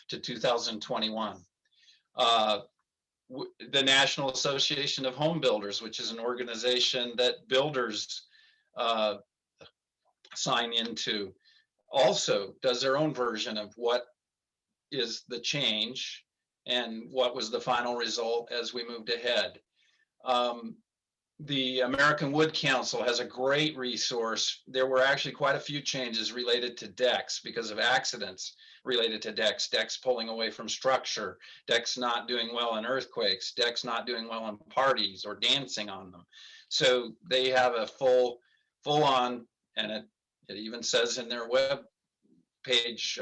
to 2021. The National Association of Home Builders, which is an organization that builders sign into, also does their own version of what is the change and what was the final result as we moved ahead. The American Wood Council has a great resource. There were actually quite a few changes related to decks because of accidents related to decks pulling away from structure, decks not doing well in earthquakes, decks not doing well in parties or dancing on them. So they have a full on, and it even says in their web page,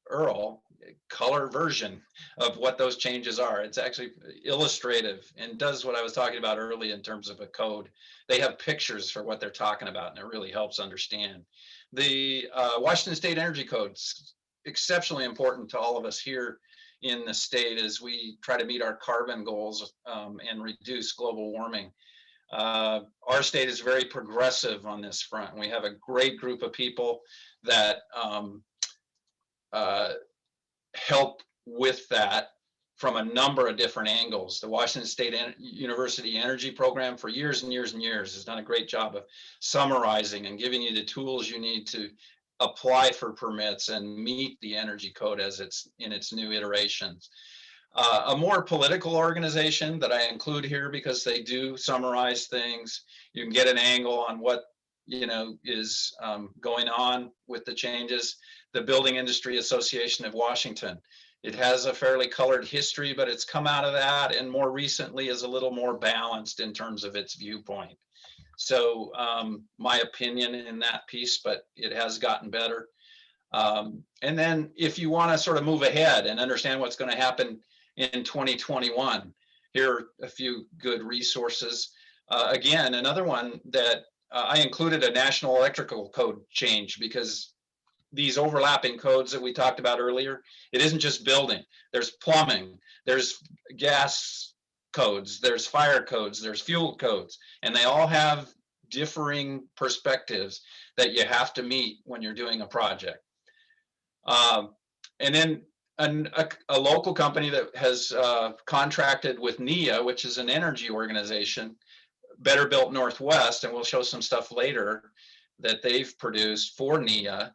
Earl, color version of what those changes are. It's actually illustrative and does what I was talking about early in terms of a code. They have pictures for what they're talking about, and it really helps understand. The Washington State Energy Code's exceptionally important to all of us here in the state as we try to meet our carbon goals and reduce global warming. Our state is very progressive on this front. We have a great group of people that help with that from a number of different angles. The Washington State University Energy Program for years and years and years has done a great job of summarizing and giving you the tools you need to apply for permits and meet the energy code as it's in its new iterations. A more political organization that I include here because they do summarize things. You can get an angle on what is going on with the changes. The Building Industry Association of Washington. It has a fairly colored history, but it's come out of that and more recently is a little more balanced in terms of its viewpoint. So my opinion in that piece, but it has gotten better. And then if you want to sort of move ahead and understand what's going to happen in 2021, here are a few good resources. Again, another one that I included a National Electrical Code change because these overlapping codes that we talked about earlier, it isn't just building. There's plumbing, there's gas codes, there's fire codes, there's fuel codes, and they all have differing perspectives that you have to meet when you're doing a project. And then a local company that has contracted with NEA, which is an energy organization, Better Built Northwest, and we'll show some stuff later that they've produced for NEA,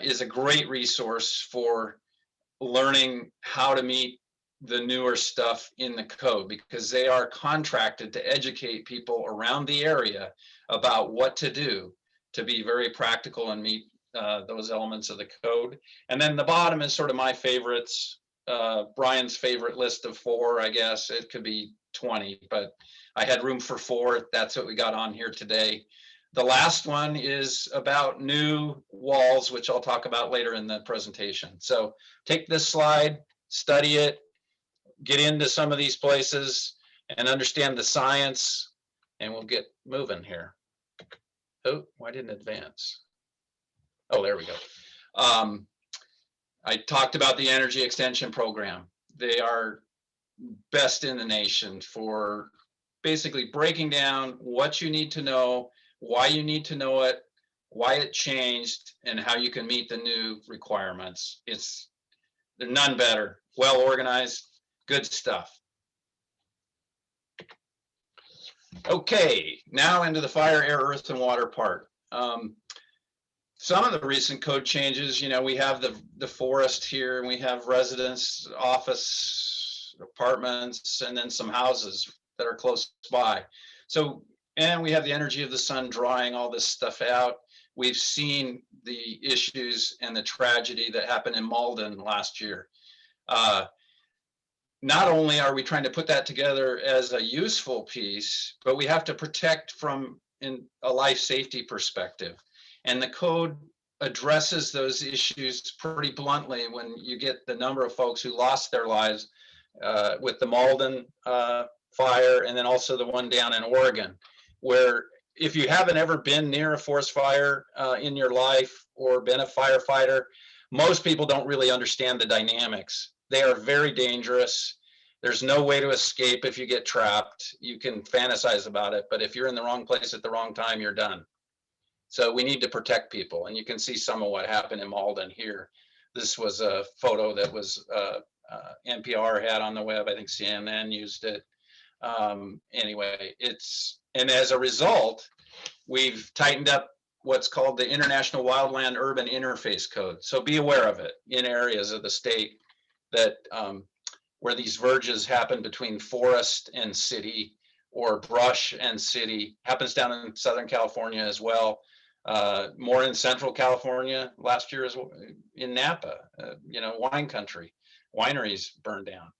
is a great resource for learning how to meet the newer stuff in the code because they are contracted to educate people around the area about what to do to be very practical and meet those elements of the code. And then the bottom is sort of my favorites, Brian's favorite list of 4, I guess. It could be 20, but I had room for 4. That's what we got on here today. The last one is about new walls, which I'll talk about later in the presentation. So take this slide, study it, get into some of these places and understand the science, and we'll get moving here. Oh, why didn't it advance? Oh, there we go. I talked about the Energy Extension Program. They are best in the nation for basically breaking down what you need to know, why you need to know it, why it changed, and how you can meet the new requirements. They're none better, well organized, good stuff. Okay, now into the fire, air, earth, and water part. Some of the recent code changes, we have the forest here, and we have residence, office, apartments, and then some houses that are close by. So, and we have the energy of the sun drawing all this stuff out. We've seen the issues and the tragedy that happened in Malden last year. Not only are we trying to put that together as a useful piece, but we have to protect from a life safety perspective. And the code addresses those issues pretty bluntly when you get the number of folks who lost their lives with the Malden fire, and then also the one down in Oregon, where if you haven't ever been near a forest fire in your life or been a firefighter, most people don't really understand the dynamics. They are very dangerous. There's no way to escape if you get trapped. You can fantasize about it, but if you're in the wrong place at the wrong time, you're done. So we need to protect people, and you can see some of what happened in Malden here. This was a photo that was NPR had on the web. I think CNN used it. Anyway, and as a result, we've tightened up what's called the International Wildland Urban Interface Code. So be aware of it in areas of the state that where these verges happen between forest and city, or brush and city. Happens down in Southern California as well. More in Central California last year as well, in Napa, wine country, wineries burned down.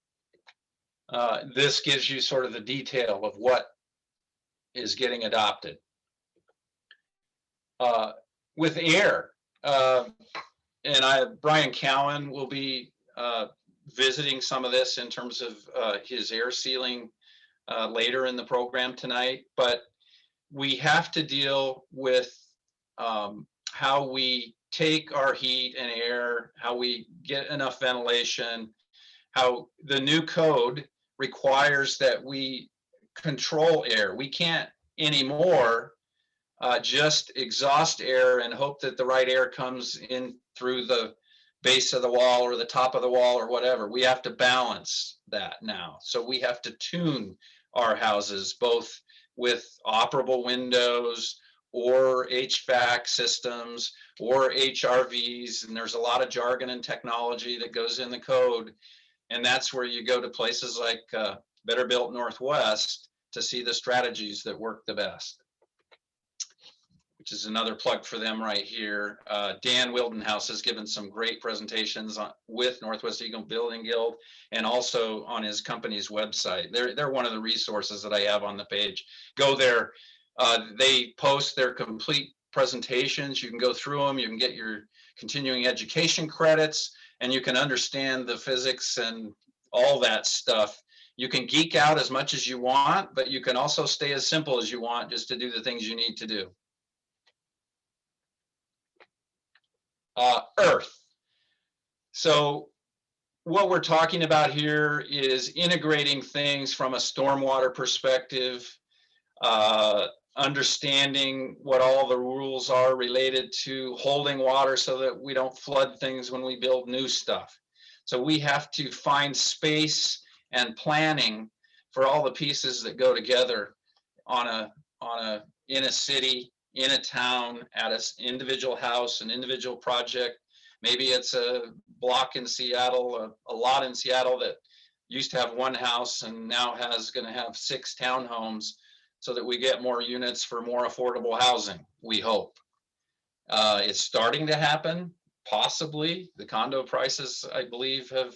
This gives you sort of the detail of what is getting adopted. With air, and Brian Cowan will be visiting some of this in terms of his air sealing later in the program tonight, but we have to deal with how we take our heat and air, how we get enough ventilation, how the new code requires that we control air. We can't anymore just exhaust air and hope that the right air comes in through the base of the wall or the top of the wall or whatever. We have to balance that now. So we have to tune our houses both with operable windows or HVAC systems or HRVs. And there's a lot of jargon and technology that goes in the code. And that's where you go to places like Better Built Northwest to see the strategies that work the best, which is another plug for them right here. Dan Wildenhouse has given some great presentations with Northwest Eagle Building Guild and also on his company's website. They're one of the resources that I have on the page. Go there. They post their complete presentations. You can go through them. You can get your continuing education credits, and you can understand the physics and all that stuff. You can geek out as much as you want, but you can also stay as simple as you want just to do the things you need to do. Earth. So what we're talking about here is integrating things from a stormwater perspective, understanding what all the rules are related to holding water so that we don't flood things when we build new stuff. So we have to find space and planning for all the pieces that go together in a city, in a town, at an individual house, an individual project. Maybe it's a block in Seattle, a lot in Seattle that used to have one house and now going to have 6 townhomes, so that we get more units for more affordable housing, we hope. It's starting to happen, possibly. The condo prices, I believe, have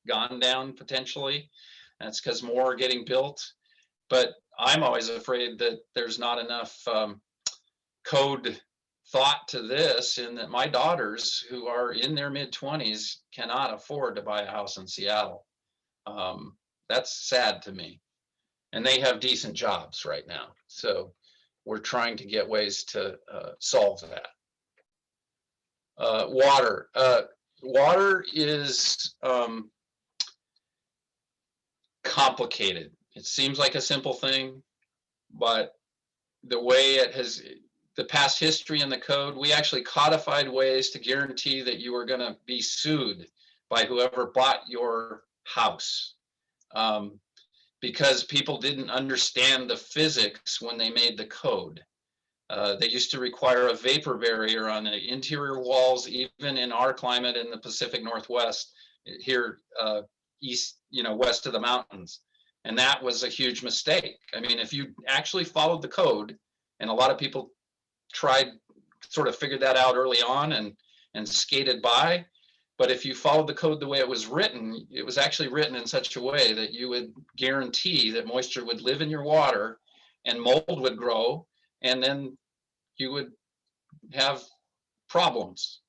gone down potentially. That's because more are getting built. But I'm always afraid that there's not enough code thought to this, in that my daughters, who are in their mid-20s, cannot afford to buy a house in Seattle. That's sad to me. And they have decent jobs right now. So we're trying to get ways to solve that. Water. Water is complicated. It seems like a simple thing, but the way the past history in the code, we actually codified ways to guarantee that you were going to be sued by whoever bought your house. Because people didn't understand the physics when they made the code. They used to require a vapor barrier on the interior walls, even in our climate in the Pacific Northwest, here west of the mountains. And that was a huge mistake. I mean, if you actually followed the code, and a lot of people figured that out early on and skated by. But if you followed the code the way it was written, it was actually written in such a way that you would guarantee that moisture would live in your water and mold would grow, and then you would have problems.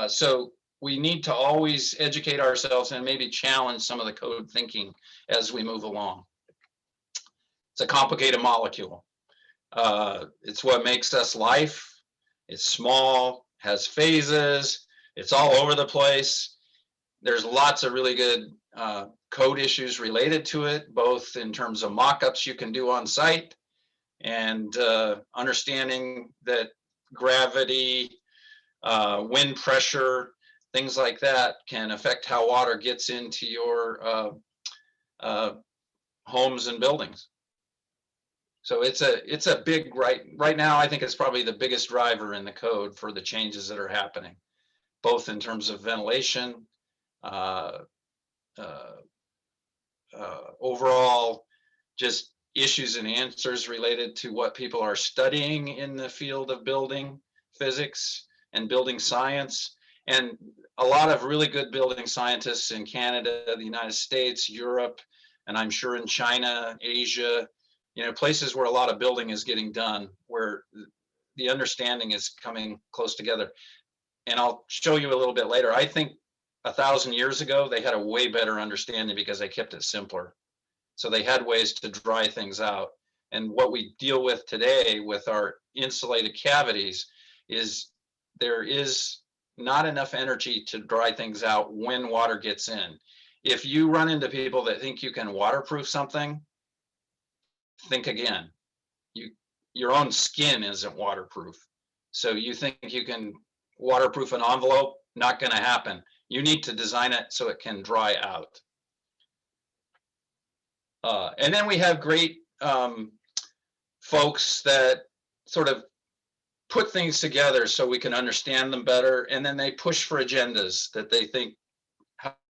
So we need to always educate ourselves and maybe challenge some of the code thinking as we move along. It's a complicated molecule. It's what makes us life. It's small, has phases. It's all over the place. There's lots of really good code issues related to it, both in terms of mock-ups you can do on site and understanding that gravity, wind pressure, things like that can affect how water gets into your homes and buildings. So it's a big, right now, I think it's probably the biggest driver in the code for the changes that are happening, both in terms of ventilation, uh, uh, overall just issues and answers related to what people are studying in the field of building physics and building science. And a lot of really good building scientists in Canada, the United States, Europe, and I'm sure in China, Asia, places where a lot of building is getting done, where the understanding is coming close together. And I'll show you a little bit later. I think 1,000 years ago, they had a way better understanding because they kept it simpler. So they had ways to dry things out. And what we deal with today with our insulated cavities is there is not enough energy to dry things out when water gets in. If you run into people that think you can waterproof something, think again. Your own skin isn't waterproof. So you think you can waterproof an envelope, not going to happen. You need to design it so it can dry out. And then we have great folks that sort of put things together so we can understand them better. And then they push for agendas that they think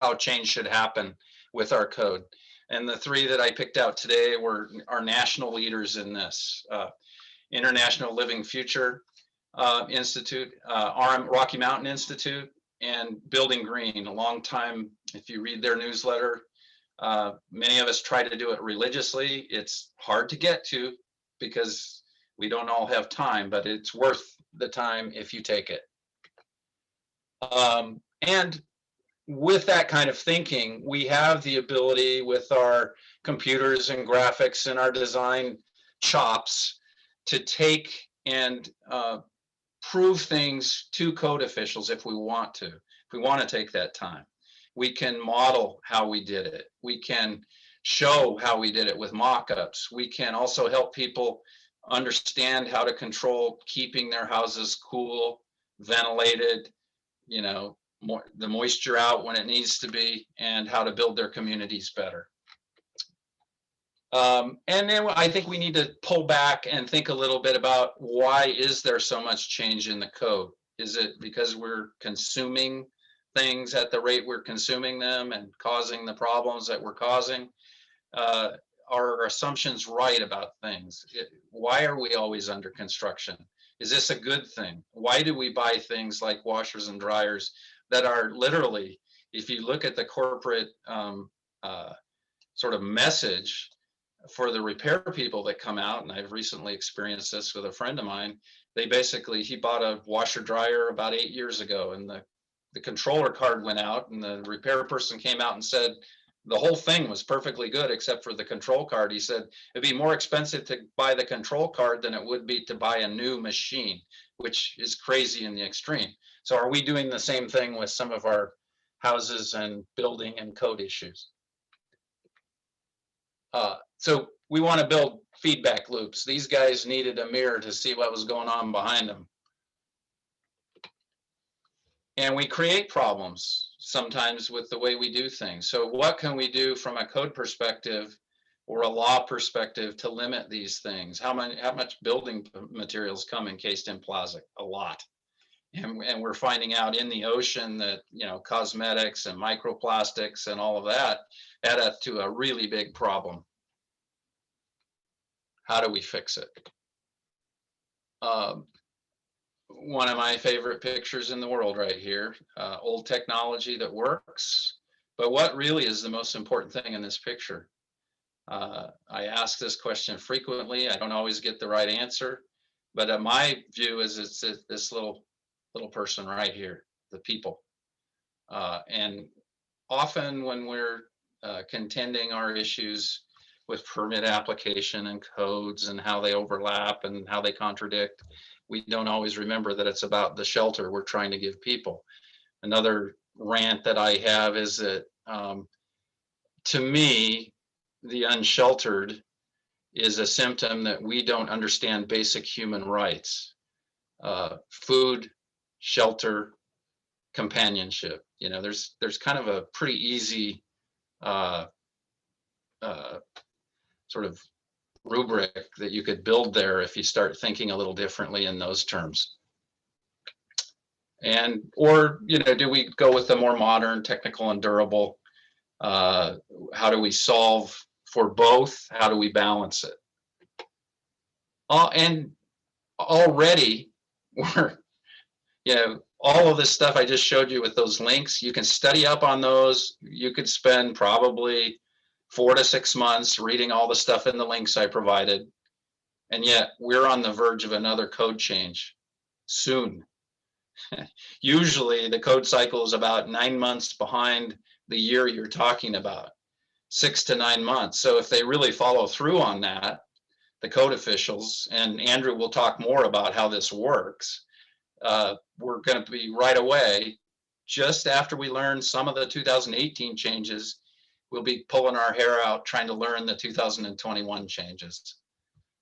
how change should happen with our code. And the three that I picked out today were our national leaders in this. International Living Future Institute, Rocky Mountain Institute, and Building Green. A long time, if you read their newsletter, many of us try to do it religiously. It's hard to get to because we don't all have time, but it's worth the time if you take it. And with that kind of thinking, we have the ability with our computers and graphics and our design chops to take and prove things to code officials if we want to take that time. We can model how we did it. We can show how we did it with mock-ups. We can also help people understand how to control keeping their houses cool, ventilated, the moisture out when it needs to be, and how to build their communities better. And then I think we need to pull back and think a little bit about why is there so much change in the code? Is it because we're consuming things at the rate we're consuming them and causing the problems that we're causing? Are our assumptions right about things? Why are we always under construction? Is this a good thing? Why do we buy things like washers and dryers that are literally, if you look at the corporate sort of message for the repair people that come out, and I've recently experienced this with a friend of mine, he bought a washer dryer about 8 years ago, and the controller card went out, and the repair person came out and said the whole thing was perfectly good except for the control card. He said it'd be more expensive to buy the control card than it would be to buy a new machine, which is crazy in the extreme. So are we doing the same thing with some of our houses and building and code issues? So we want to build feedback loops. These guys needed a mirror to see what was going on behind them. And we create problems sometimes with the way we do things. So what can we do from a code perspective or a law perspective to limit these things? How much building materials come encased in plastic? A lot. And we're finding out in the ocean that, cosmetics and microplastics and all of that add up to a really big problem. How do we fix it? One of my favorite pictures in the world right here, old technology that works. But what really is the most important thing in this picture? I ask this question frequently. I don't always get the right answer, but my view is it's this little person right here, the people. And often when we're contending our issues with permit application and codes and how they overlap and how they contradict, we don't always remember that it's about the shelter we're trying to give people. Another rant that I have is that to me, the unsheltered is a symptom that we don't understand basic human rights. Food, shelter, companionship. There's kind of a pretty easy sort of rubric that you could build there if you start thinking a little differently in those terms. And, or, do we go with the more modern, technical, and durable? How do we solve for both? How do we balance it? And already we're, all of this stuff I just showed you with those links, you can study up on those. You could spend probably 4 to 6 months reading all the stuff in the links I provided. And yet we're on the verge of another code change soon. Usually the code cycle is about 9 months behind the year you're talking about, 6 to 9 months. So if they really follow through on that, the code officials, and Andrew will talk more about how this works, we're going to be right away, just after we learn some of the 2018 changes, we'll be pulling our hair out trying to learn the 2021 changes.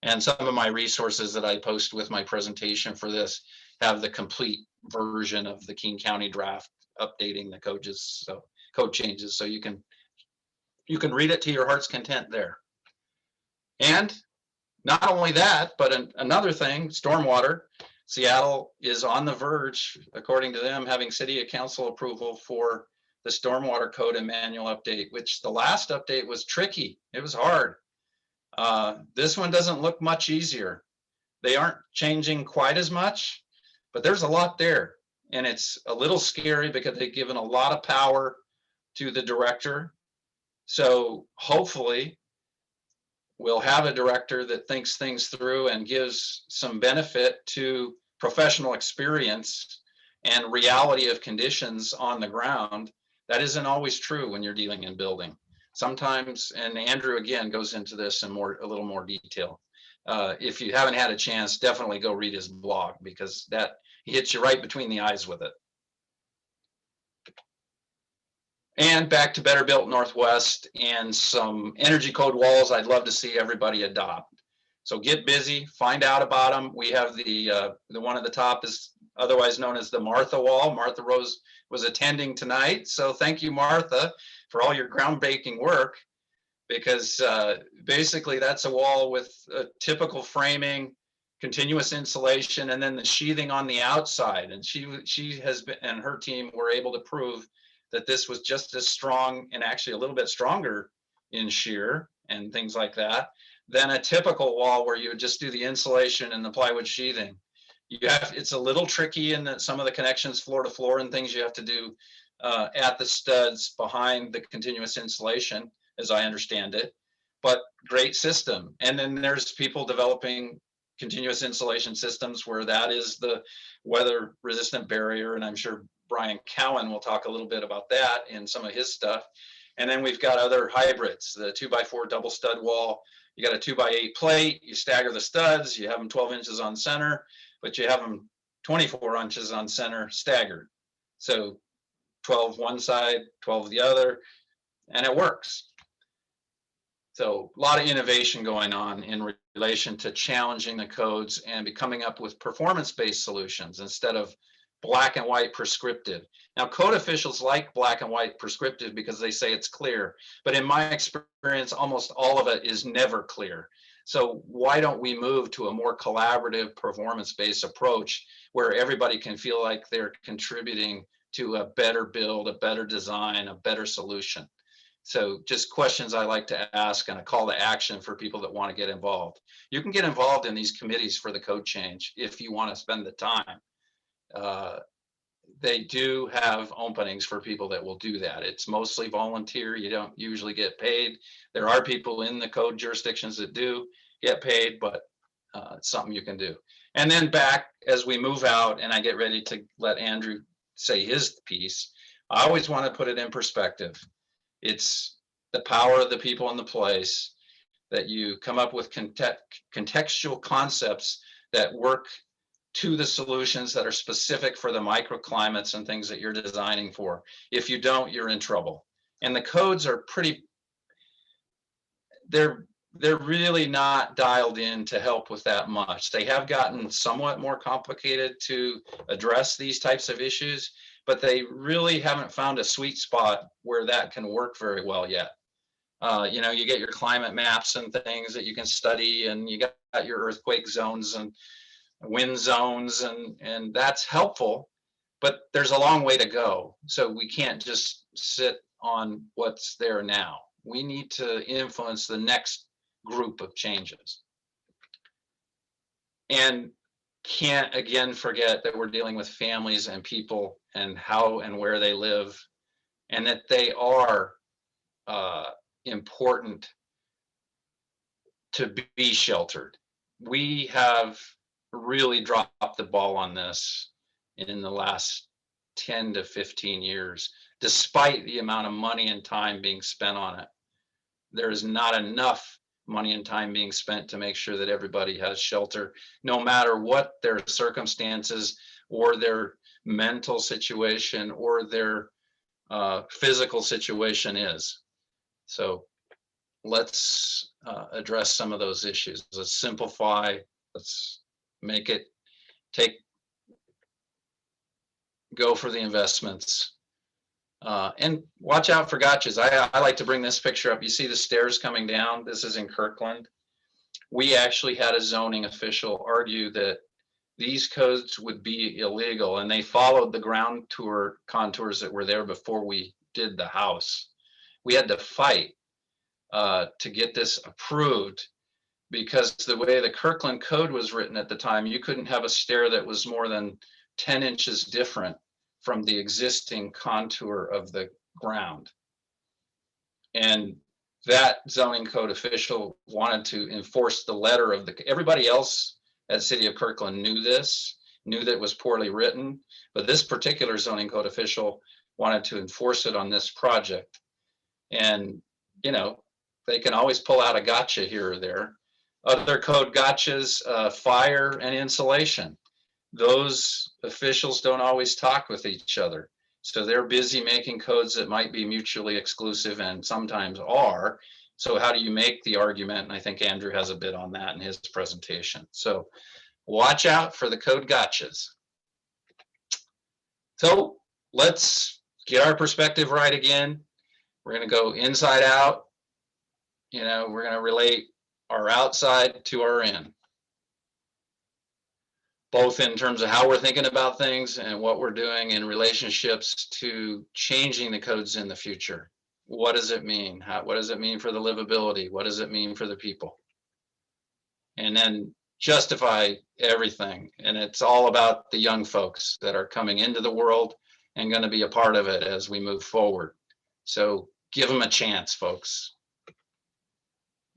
And some of my resources that I post with my presentation for this have the complete version of the King County draft updating the code changes, so you can read it to your heart's content there. And not only that, but another thing, stormwater. Seattle is on the verge, according to them, having city council approval for the stormwater code and manual update, which the last update was tricky. It was hard. This one doesn't look much easier. They aren't changing quite as much, but there's a lot there. And it's a little scary because they've given a lot of power to the director. So hopefully we'll have a director that thinks things through and gives some benefit to professional experience and reality of conditions on the ground. That isn't always true when you're dealing in building. Sometimes, and Andrew again goes into this in a little more detail. If you haven't had a chance, definitely go read his blog, because that hits you right between the eyes with it. And back to Better Built Northwest and some energy code walls I'd love to see everybody adopt. So get busy, find out about them. We have the one at the top is otherwise known as the Martha Wall. Martha Rose was attending tonight. So thank you, Martha, for all your groundbreaking work, because basically that's a wall with a typical framing, continuous insulation, and then the sheathing on the outside. And she has been, and her team were able to prove that this was just as strong, and actually a little bit stronger in shear and things like that, than a typical wall where you would just do the insulation and the plywood sheathing. It's a little tricky in that some of the connections floor to floor and things you have to do at the studs behind the continuous insulation, as I understand it, but great system. And then there's people developing continuous insulation systems where that is the weather resistant barrier. And I'm sure Brian Cowan will talk a little bit about that in some of his stuff. And then we've got other hybrids, the 2x4 double stud wall. You got a 2x8 plate, you stagger the studs, you have them 12 inches on center, but you have them 24 inches on center staggered. So 12 one side, 12 the other, and it works. So a lot of innovation going on in relation to challenging the codes and coming up with performance-based solutions instead of black and white prescriptive. Now, code officials like black and white prescriptive because they say it's clear, but in my experience, almost all of it is never clear. So why don't we move to a more collaborative performance-based approach where everybody can feel like they're contributing to a better build, a better design, a better solution? So just questions I like to ask and a call to action for people that want to get involved. You can get involved in these committees for the code change if you want to spend the time. They do have openings for people that will do that. It's mostly volunteer. You don't usually get paid. There are people in the code jurisdictions that do get paid, but it's something you can do. And then back as we move out and I get ready to let Andrew say his piece, I always want to put it in perspective. It's the power of the people in the place that you come up with contextual concepts that work to the solutions that are specific for the microclimates and things that you're designing for. If you don't, you're in trouble. And the codes are they're really not dialed in to help with that much. They have gotten somewhat more complicated to address these types of issues, but they really haven't found a sweet spot where that can work very well yet. You know, you get your climate maps and things that you can study, and you got your earthquake zones and wind zones, and that's helpful, but there's a long way to go. So we can't just sit on what's there now. We need to influence the next group of changes. And can't again forget that we're dealing with families and people and how and where they live, and that they are important to be sheltered. We have really dropped the ball on this in the last 10 to 15 years, despite the amount of money and time being spent on it. There is not enough money and time being spent to make sure that everybody has shelter, no matter what their circumstances or their mental situation or their physical situation is. So let's address some of those issues. Let's simplify, let's make it go for the investments. And watch out for gotchas. I like to bring this picture up. You see the stairs coming down? This is in Kirkland. We actually had a zoning official argue that these codes would be illegal, and they followed the ground tour contours that were there before we did the house. We had to fight to get this approved, because the way the Kirkland code was written at the time, you couldn't have a stair that was more than 10 inches different from the existing contour of the ground. And that zoning code official wanted to enforce the letter of everybody else at City of Kirkland knew this, knew that it was poorly written, but this particular zoning code official wanted to enforce it on this project. And, you know, they can always pull out a gotcha here or there. Other code gotchas, fire and insulation. Those officials don't always talk with each other. So they're busy making codes that might be mutually exclusive and sometimes are. So how do you make the argument? And I think Andrew has a bit on that in his presentation. So watch out for the code gotchas. So let's get our perspective right again. We're going to go inside out. You know, we're going to relate our outside to our in, both in terms of how we're thinking about things and what we're doing in relationships to changing the codes in the future. What does it mean? What does it mean for the livability? What does it mean for the people? And then justify everything. And it's all about the young folks that are coming into the world and going to be a part of it as we move forward. So give them a chance, folks.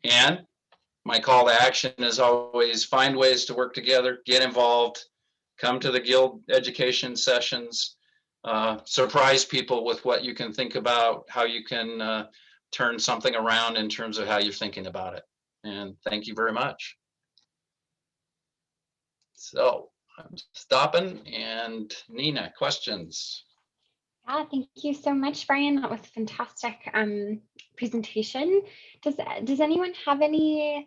And my call to action is always find ways to work together, get involved, come to the Guild education sessions, surprise people with what you can think about, how you can turn something around in terms of how you're thinking about it. And thank you very much. So I'm stopping, and Nina, questions? Yeah, thank you so much, Brian. That was a fantastic presentation. Does anyone have any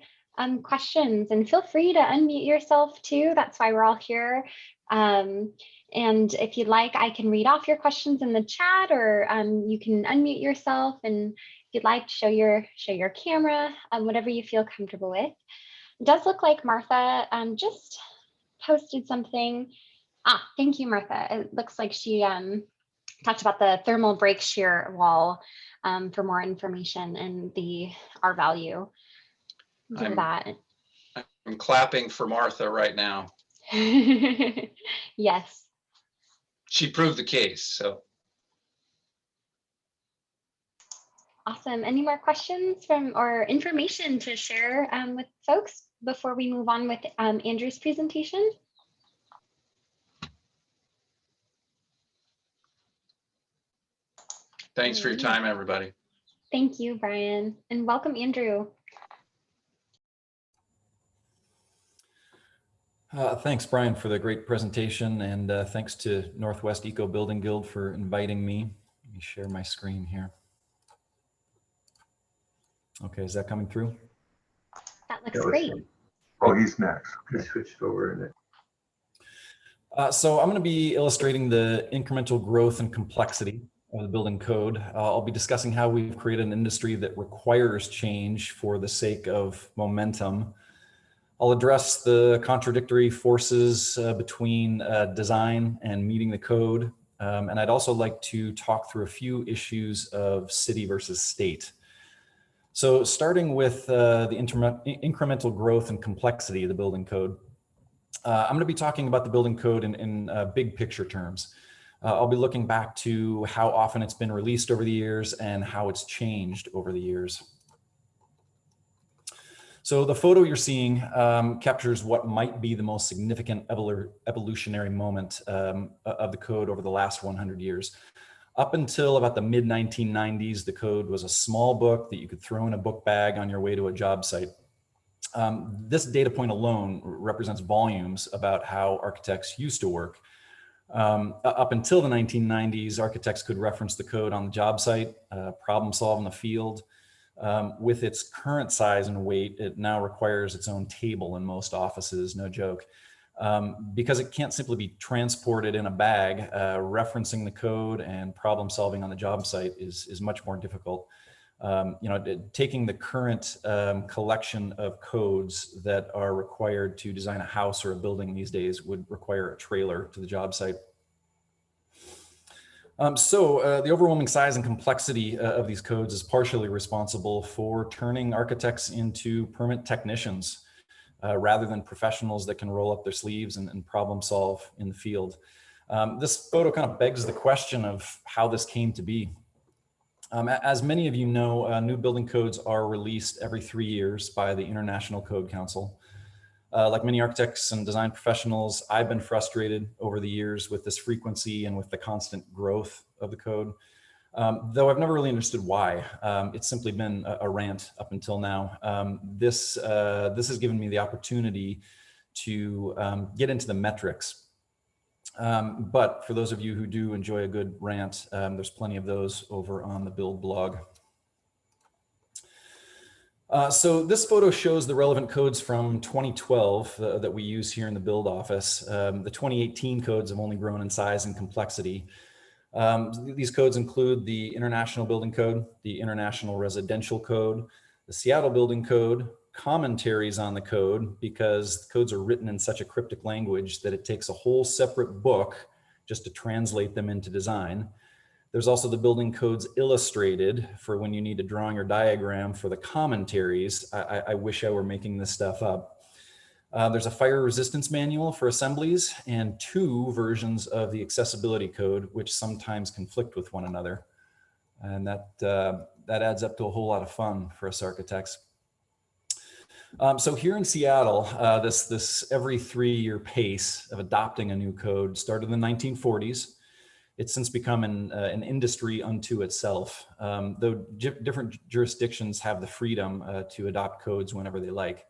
questions? And feel free to unmute yourself too. That's why we're all here. And if you'd like, I can read off your questions in the chat, or you can unmute yourself, and if you'd like, show your camera, whatever you feel comfortable with. It does look like Martha just posted something. Thank you, Martha. It looks like she talked about the thermal break shear wall for more information and the R value of that. I'm clapping for Martha right now. Yes. She proved the case, so. Awesome. Any more questions or information to share with folks before we move on with Andrew's presentation? Thanks for your time, everybody. Thank you, Brian, and welcome, Andrew. Thanks, Brian, for the great presentation, and thanks to Northwest Eco Building Guild for inviting me. Let me share my screen here. Okay, is that coming through? That looks great. Oh, he's next. Okay, switched over. So I'm going to be illustrating the incremental growth and complexity of the building code. I'll be discussing how we've created an industry that requires change for the sake of momentum. I'll address the contradictory forces between design and meeting the code. And I'd also like to talk through a few issues of city versus state. So starting with the incremental growth and complexity of the building code. I'm going to be talking about the building code in big picture terms. I'll be looking back to how often it's been released over the years and how it's changed over the years. So the photo you're seeing captures what might be the most significant evolutionary moment of the code over the last 100 years. Up until about the mid-1990s, the code was a small book that you could throw in a book bag on your way to a job site. This data point alone represents volumes about how architects used to work. Up until the 1990s, architects could reference the code on the job site, problem solve in the field. With its current size and weight, it now requires its own table in most offices, no joke. Because it can't simply be transported in a bag, referencing the code and problem solving on the job site is much more difficult. Taking the current collection of codes that are required to design a house or a building these days would require a trailer to the job site. The overwhelming size and complexity of these codes is partially responsible for turning architects into permit technicians rather than professionals that can roll up their sleeves and problem solve in the field. This photo kind of begs the question of how this came to be. As many of you know, new building codes are released every 3 years by the International Code Council. Like many architects and design professionals, I've been frustrated over the years with this frequency and with the constant growth of the code, though I've never really understood why. It's simply been a rant up until now. This has given me the opportunity to get into the metrics. But for those of you who do enjoy a good rant, there's plenty of those over on the Build blog. So this photo shows the relevant codes from 2012 that we use here in the Build office. The 2018 codes have only grown in size and complexity. These codes include the International Building Code, the International Residential Code, the Seattle Building Code, commentaries on the code, because the codes are written in such a cryptic language that it takes a whole separate book just to translate them into design. There's also the Building Codes Illustrated for when you need a drawing or diagram for the commentaries. I wish I were making this stuff up. There's a fire resistance manual for assemblies and 2 versions of the accessibility code, which sometimes conflict with one another. And that adds up to a whole lot of fun for us architects. So here in Seattle, this every 3-year pace of adopting a new code started in the 1940s. It's since become an industry unto itself, though different jurisdictions have the freedom to adopt codes whenever they like.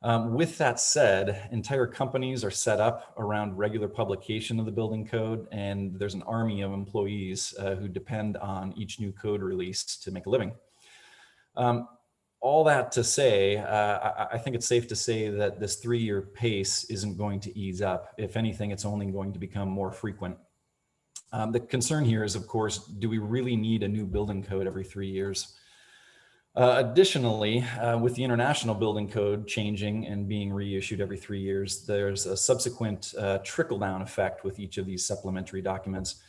With that said, entire companies are set up around regular publication of the building code, and there's an army of employees who depend on each new code release to make a living. All that to say, I think it's safe to say that this 3-year pace isn't going to ease up. If anything, it's only going to become more frequent. The concern here is, of course, do we really need a new building code every 3 years? Additionally, with the International Building Code changing and being reissued every 3 years, there's a subsequent trickle-down effect with each of these supplementary documents.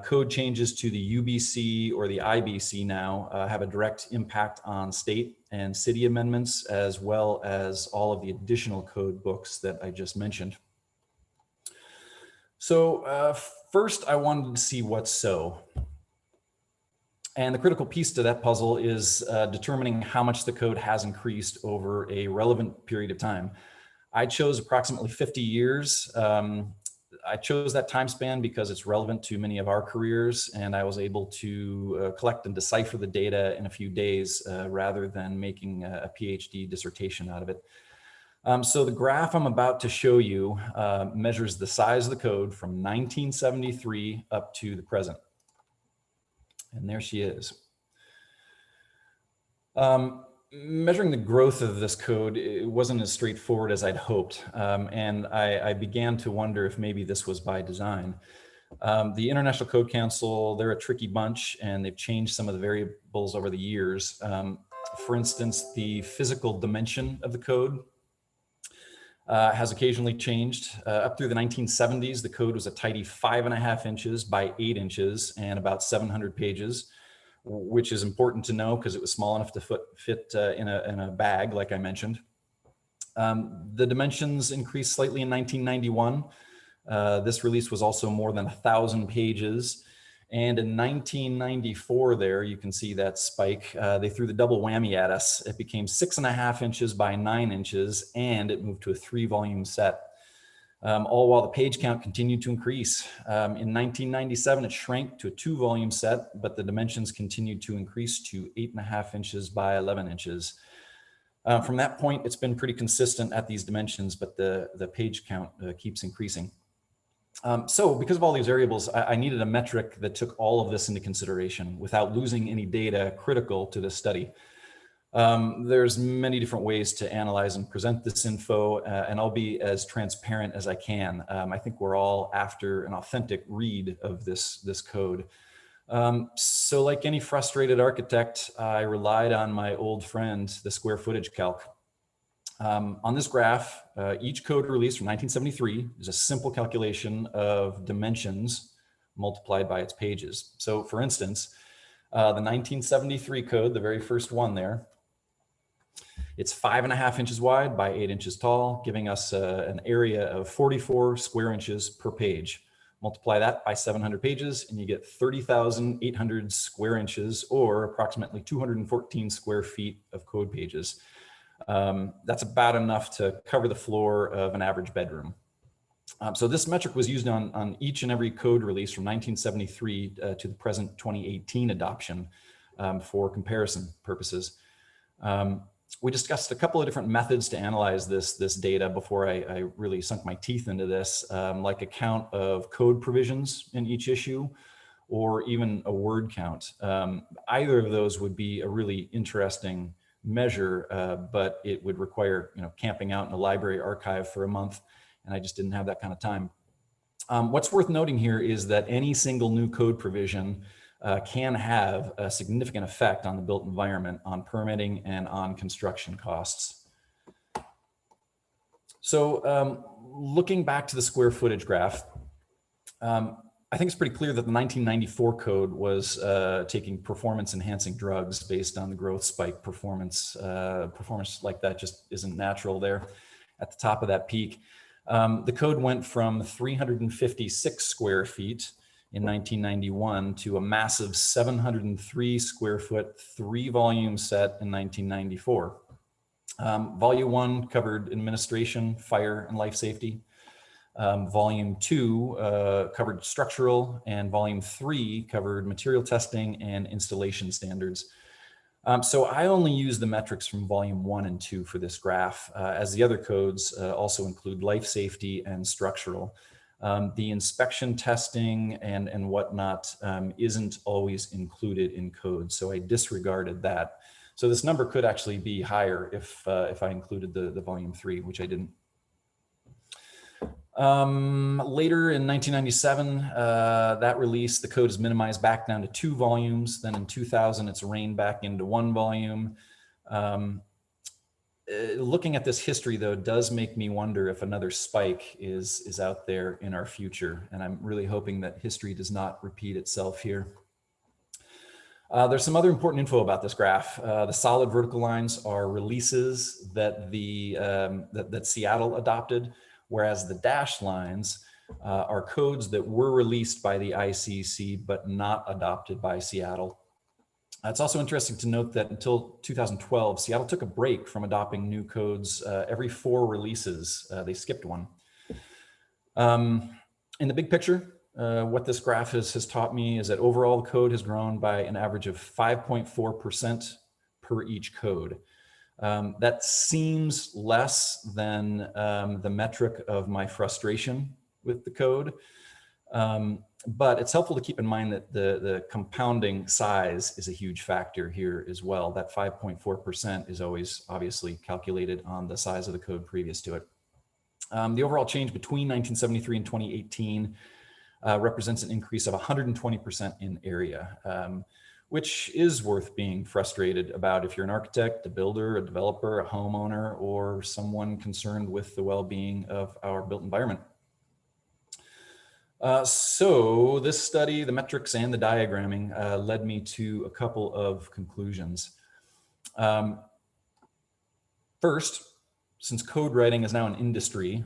Code changes to the UBC or the IBC now have a direct impact on state and city amendments, as well as all of the additional code books that I just mentioned. So first, I wanted to see what's so. And the critical piece to that puzzle is determining how much the code has increased over a relevant period of time. I chose approximately 50 years. I chose that time span because it's relevant to many of our careers, and I was able to collect and decipher the data in a few days rather than making a PhD dissertation out of it. So the graph I'm about to show you measures the size of the code from 1973 up to the present. And there she is. Measuring the growth of this code, it wasn't as straightforward as I'd hoped. And I began to wonder if maybe this was by design. The International Code Council, they're a tricky bunch, and they've changed some of the variables over the years. For instance, the physical dimension of the code has occasionally changed. Up through the 1970s, the code was a tidy 5.5 inches by 8 inches and about 700 pages, which is important to know because it was small enough to fit in a bag, like I mentioned. The dimensions increased slightly in 1991. This release was also more than 1,000 pages. And in 1994 there, you can see that spike. They threw the double whammy at us. It became 6.5 inches by 9 inches, and it moved to a 3-volume set. All while the page count continued to increase. In 1997, it shrank to a 2-volume set, but the dimensions continued to increase to 8.5 inches by 11 inches. From that point, it's been pretty consistent at these dimensions, but the page count keeps increasing. So because of all these variables, I needed a metric that took all of this into consideration without losing any data critical to this study. There's many different ways to analyze and present this info, and I'll be as transparent as I can. I think we're all after an authentic read of this code. So like any frustrated architect, I relied on my old friend, the square footage calc. On this graph, each code release from 1973 is a simple calculation of dimensions multiplied by its pages. So for instance, the 1973 code, the very first one there, it's 5.5 inches wide by 8 inches tall, giving us an area of 44 square inches per page. Multiply that by 700 pages and you get 30,800 square inches, or approximately 214 square feet of code pages. That's about enough to cover the floor of an average bedroom. So this metric was used on each and every code release from 1973 to the present 2018 adoption for comparison purposes. We discussed a couple of different methods to analyze this data before I really sunk my teeth into this, like a count of code provisions in each issue, or even a word count. Either of those would be a really interesting measure, but it would require camping out in a library archive for a month, and I just didn't have that kind of time. What's worth noting here is that any single new code provision can have a significant effect on the built environment, on permitting, and on construction costs. So looking back to the square footage graph, I think it's pretty clear that the 1994 code was taking performance enhancing drugs based on the growth spike performance. Performance like that just isn't natural there at the top of that peak. The code went from 356 square feet in 1991 to a massive 703 square foot 3-volume set in 1994. Volume 1 covered administration, fire, and life safety. Volume 2 covered structural, and Volume 3 covered material testing and installation standards. So I only use the metrics from Volume 1 and 2 for this graph, as the other codes also include life safety and structural. The inspection testing and whatnot isn't always included in code, so I disregarded that. So this number could actually be higher if I included the Volume 3, which I didn't. Later in 1997, that release, the code is minimized back down to 2 volumes. Then in 2000, it's reined back into 1 volume. Looking at this history, though, does make me wonder if another spike is out there in our future. And I'm really hoping that history does not repeat itself here. There's some other important info about this graph. The solid vertical lines are releases that that Seattle adopted, whereas the dashed lines are codes that were released by the ICC but not adopted by Seattle. It's also interesting to note that until 2012, Seattle took a break from adopting new codes every 4 releases. They skipped one. In the big picture, what this graph has taught me is that overall the code has grown by an average of 5.4% per each code. That seems less than the metric of my frustration with the code. But it's helpful to keep in mind that the compounding size is a huge factor here as well. That 5.4% is always obviously calculated on the size of the code previous to it. The overall change between 1973 and 2018 represents an increase of 120% in area, which is worth being frustrated about if you're an architect, a builder, a developer, a homeowner, or someone concerned with the well-being of our built environment. So this study, the metrics and the diagramming led me to a couple of conclusions. First, since code writing is now an industry,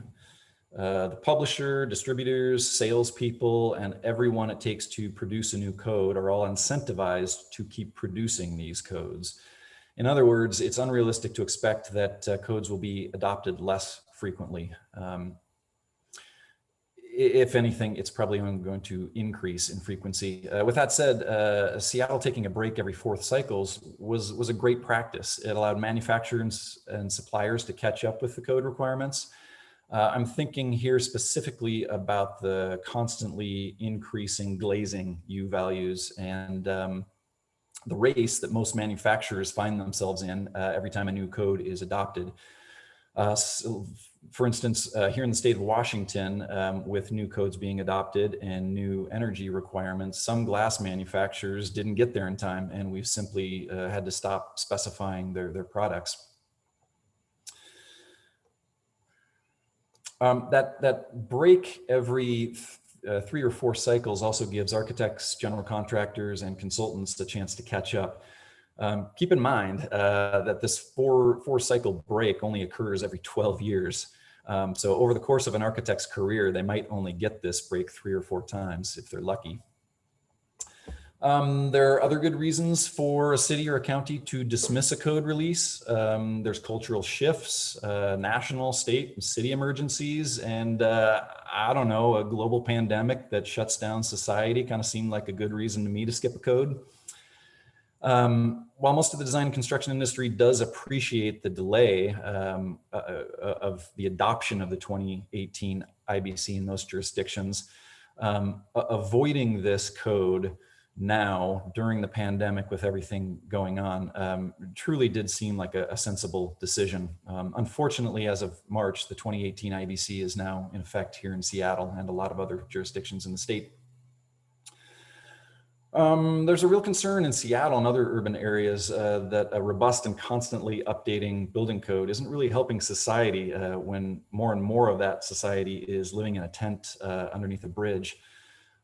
the publisher, distributors, salespeople, and everyone it takes to produce a new code are all incentivized to keep producing these codes. In other words, it's unrealistic to expect that codes will be adopted less frequently. If anything, it's probably only going to increase in frequency. With that said, Seattle taking a break every 4th cycles was a great practice. It allowed manufacturers and suppliers to catch up with the code requirements. I'm thinking here specifically about the constantly increasing glazing U values and the race that most manufacturers find themselves in every time a new code is adopted. So for instance, here in the state of Washington, with new codes being adopted and new energy requirements, some glass manufacturers didn't get there in time, and we've simply had to stop specifying their products. That break every 3 or 4 cycles also gives architects, general contractors, and consultants the chance to catch up. Keep in mind that this four cycle break only occurs every 12 years. So over the course of an architect's career, they might only get this break 3 or 4 times if they're lucky. There are other good reasons for a city or a county to dismiss a code release. There's cultural shifts, national, state, and city emergencies, and I don't know, a global pandemic that shuts down society kind of seemed like a good reason to me to skip a code. While most of the design and construction industry does appreciate the delay of the adoption of the 2018 IBC in most jurisdictions, avoiding this code now during the pandemic with everything going on truly did seem like a sensible decision. Unfortunately, as of March, the 2018 IBC is now in effect here in Seattle and a lot of other jurisdictions in the state. There's a real concern in Seattle and other urban areas that a robust and constantly updating building code isn't really helping society when more and more of that society is living in a tent underneath a bridge.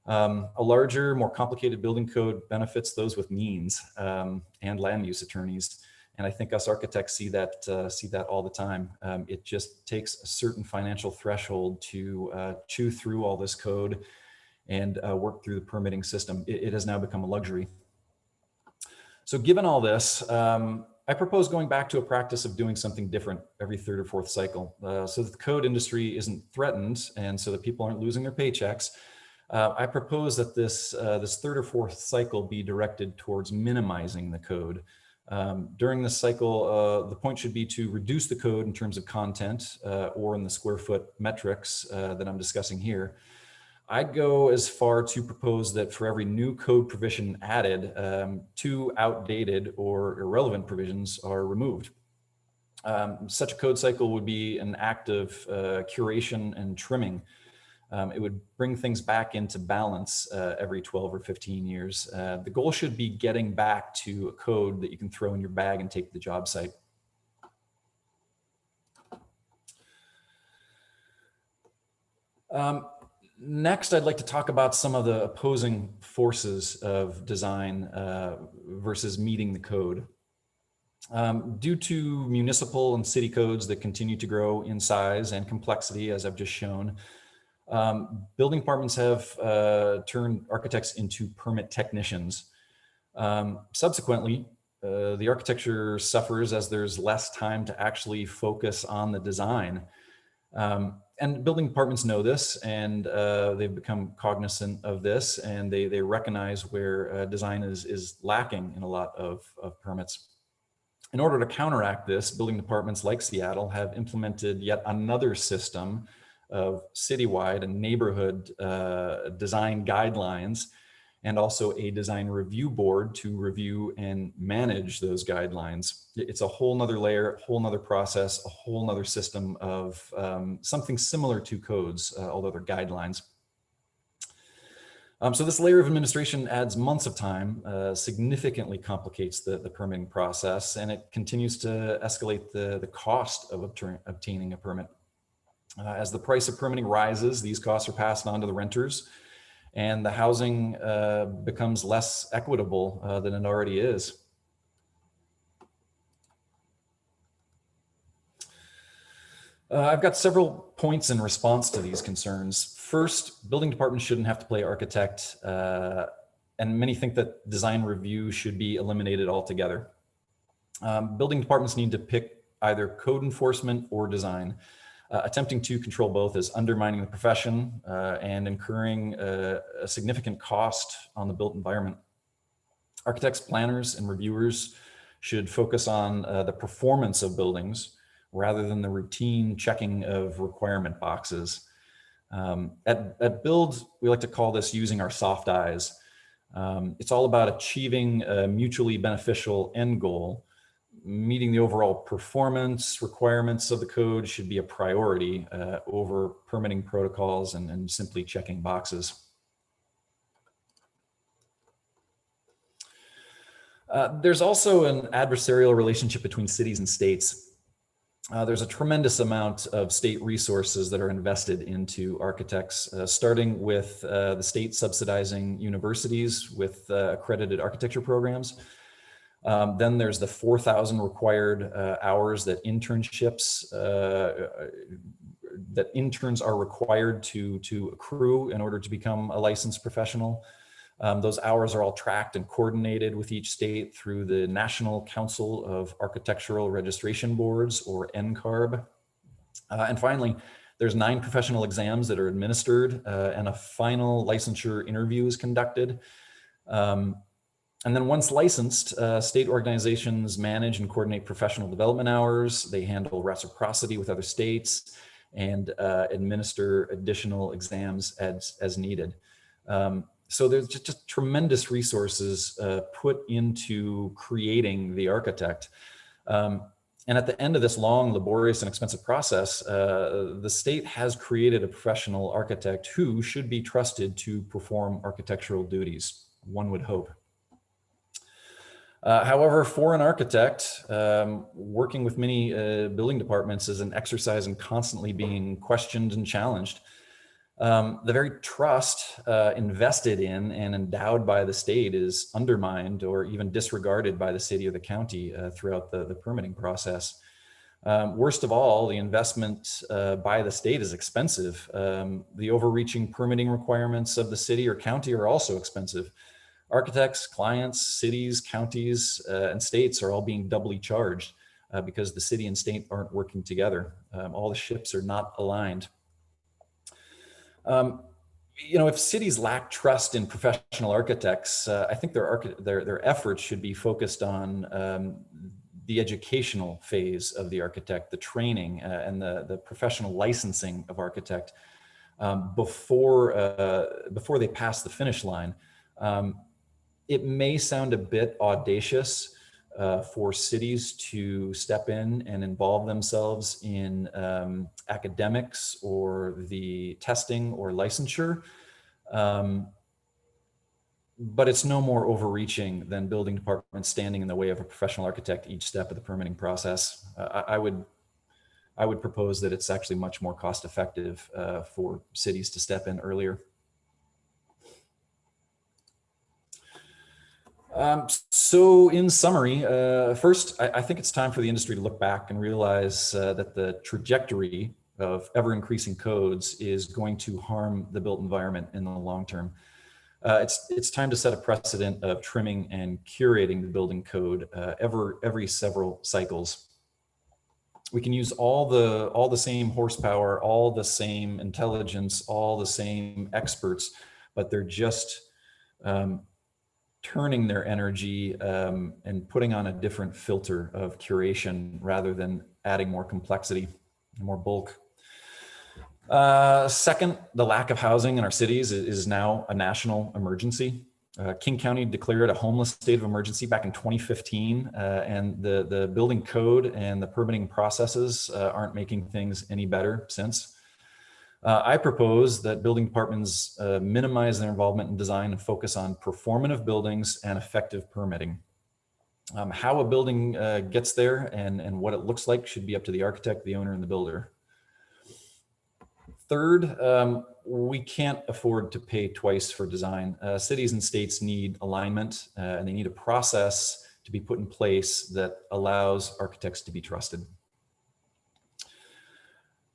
A larger, more complicated building code benefits those with means and land use attorneys. And I think us architects see that all the time. It just takes a certain financial threshold to chew through all this code and work through the permitting system. It has now become a luxury. So given all this, I propose going back to a practice of doing something different every 3rd or 4th cycle so that the code industry isn't threatened and so that people aren't losing their paychecks. I propose that this 3rd or 4th cycle be directed towards minimizing the code. During this cycle, the point should be to reduce the code in terms of content or in the square foot metrics that I'm discussing here. I'd go as far to propose that for every new code provision added, 2 outdated or irrelevant provisions are removed. Such a code cycle would be an act of curation and trimming. It would bring things back into balance every 12 or 15 years. The goal should be getting back to a code that you can throw in your bag and take to the job site. Next, I'd like to talk about some of the opposing forces of design versus meeting the code. Due to municipal and city codes that continue to grow in size and complexity, as I've just shown, building departments have turned architects into permit technicians. Subsequently, the architecture suffers as there's less time to actually focus on the design. And building departments know this, and they've become cognizant of this, and they recognize where design is lacking in a lot of permits. In order to counteract this, building departments like Seattle have implemented yet another system of citywide and neighborhood design guidelines, and also a design review board to review and manage those guidelines. It's a whole nother layer, a whole nother process, a whole nother system of something similar to codes, although they're guidelines. So this layer of administration adds months of time, significantly complicates the permitting process, and it continues to escalate the cost of obtaining a permit. As the price of permitting rises, these costs are passed on to the renters, and the housing becomes less equitable than it already is. I've got several points in response to these concerns. First, building departments shouldn't have to play architect, and many think that design review should be eliminated altogether. Building departments need to pick either code enforcement or design. Attempting to control both is undermining the profession and incurring a significant cost on the built environment. Architects, planners, and reviewers should focus on the performance of buildings rather than the routine checking of requirement boxes. At Build, we like to call this using our soft eyes. It's all about achieving a mutually beneficial end goal. Meeting the overall performance requirements of the code should be a priority over permitting protocols and simply checking boxes. There's also an adversarial relationship between cities and states. There's a tremendous amount of state resources that are invested into architects, starting with the state subsidizing universities with accredited architecture programs. Then there's the 4,000 required hours that internships, that interns are required to accrue in order to become a licensed professional. Those hours are all tracked and coordinated with each state through the National Council of Architectural Registration Boards, or NCARB. And finally, there's 9 professional exams that are administered and a final licensure interview is conducted. And then once licensed, state organizations manage and coordinate professional development hours. They handle reciprocity with other states and administer additional exams as needed. So there's just tremendous resources put into creating the architect. And at the end of this long, laborious, and expensive process, the state has created a professional architect who should be trusted to perform architectural duties, one would hope. However, for an architect, working with many building departments is an exercise in constantly being questioned and challenged. The very trust invested in and endowed by the state is undermined or even disregarded by the city or the county throughout the permitting process. Worst of all, the investment by the state is expensive. The overreaching permitting requirements of the city or county are also expensive. Architects, clients, cities, counties, and states are all being doubly charged because the city and state aren't working together. All the ships are not aligned. You know, if cities lack trust in professional architects, I think their efforts should be focused on the educational phase of the architect, the training and the professional licensing of architect before they pass the finish line. It may sound a bit audacious for cities to step in and involve themselves in academics or the testing or licensure, but it's no more overreaching than building departments standing in the way of a professional architect each step of the permitting process. I would propose that it's actually much more cost effective for cities to step in earlier. So in summary, first, I think it's time for the industry to look back and realize that the trajectory of ever increasing codes is going to harm the built environment in the long term. It's time to set a precedent of trimming and curating the building code every several cycles. We can use all the same horsepower, all the same intelligence, all the same experts, but they're just turning their energy and putting on a different filter of curation rather than adding more complexity, more bulk. Second, the lack of housing in our cities is now a national emergency. King County declared a homeless state of emergency back in 2015, and the building code and the permitting processes aren't making things any better since. I propose that building departments minimize their involvement in design and focus on performative buildings and effective permitting. How a building gets there and what it looks like should be up to the architect, the owner, and the builder. Third, we can't afford to pay twice for design. Cities and states need alignment, and they need a process to be put in place that allows architects to be trusted.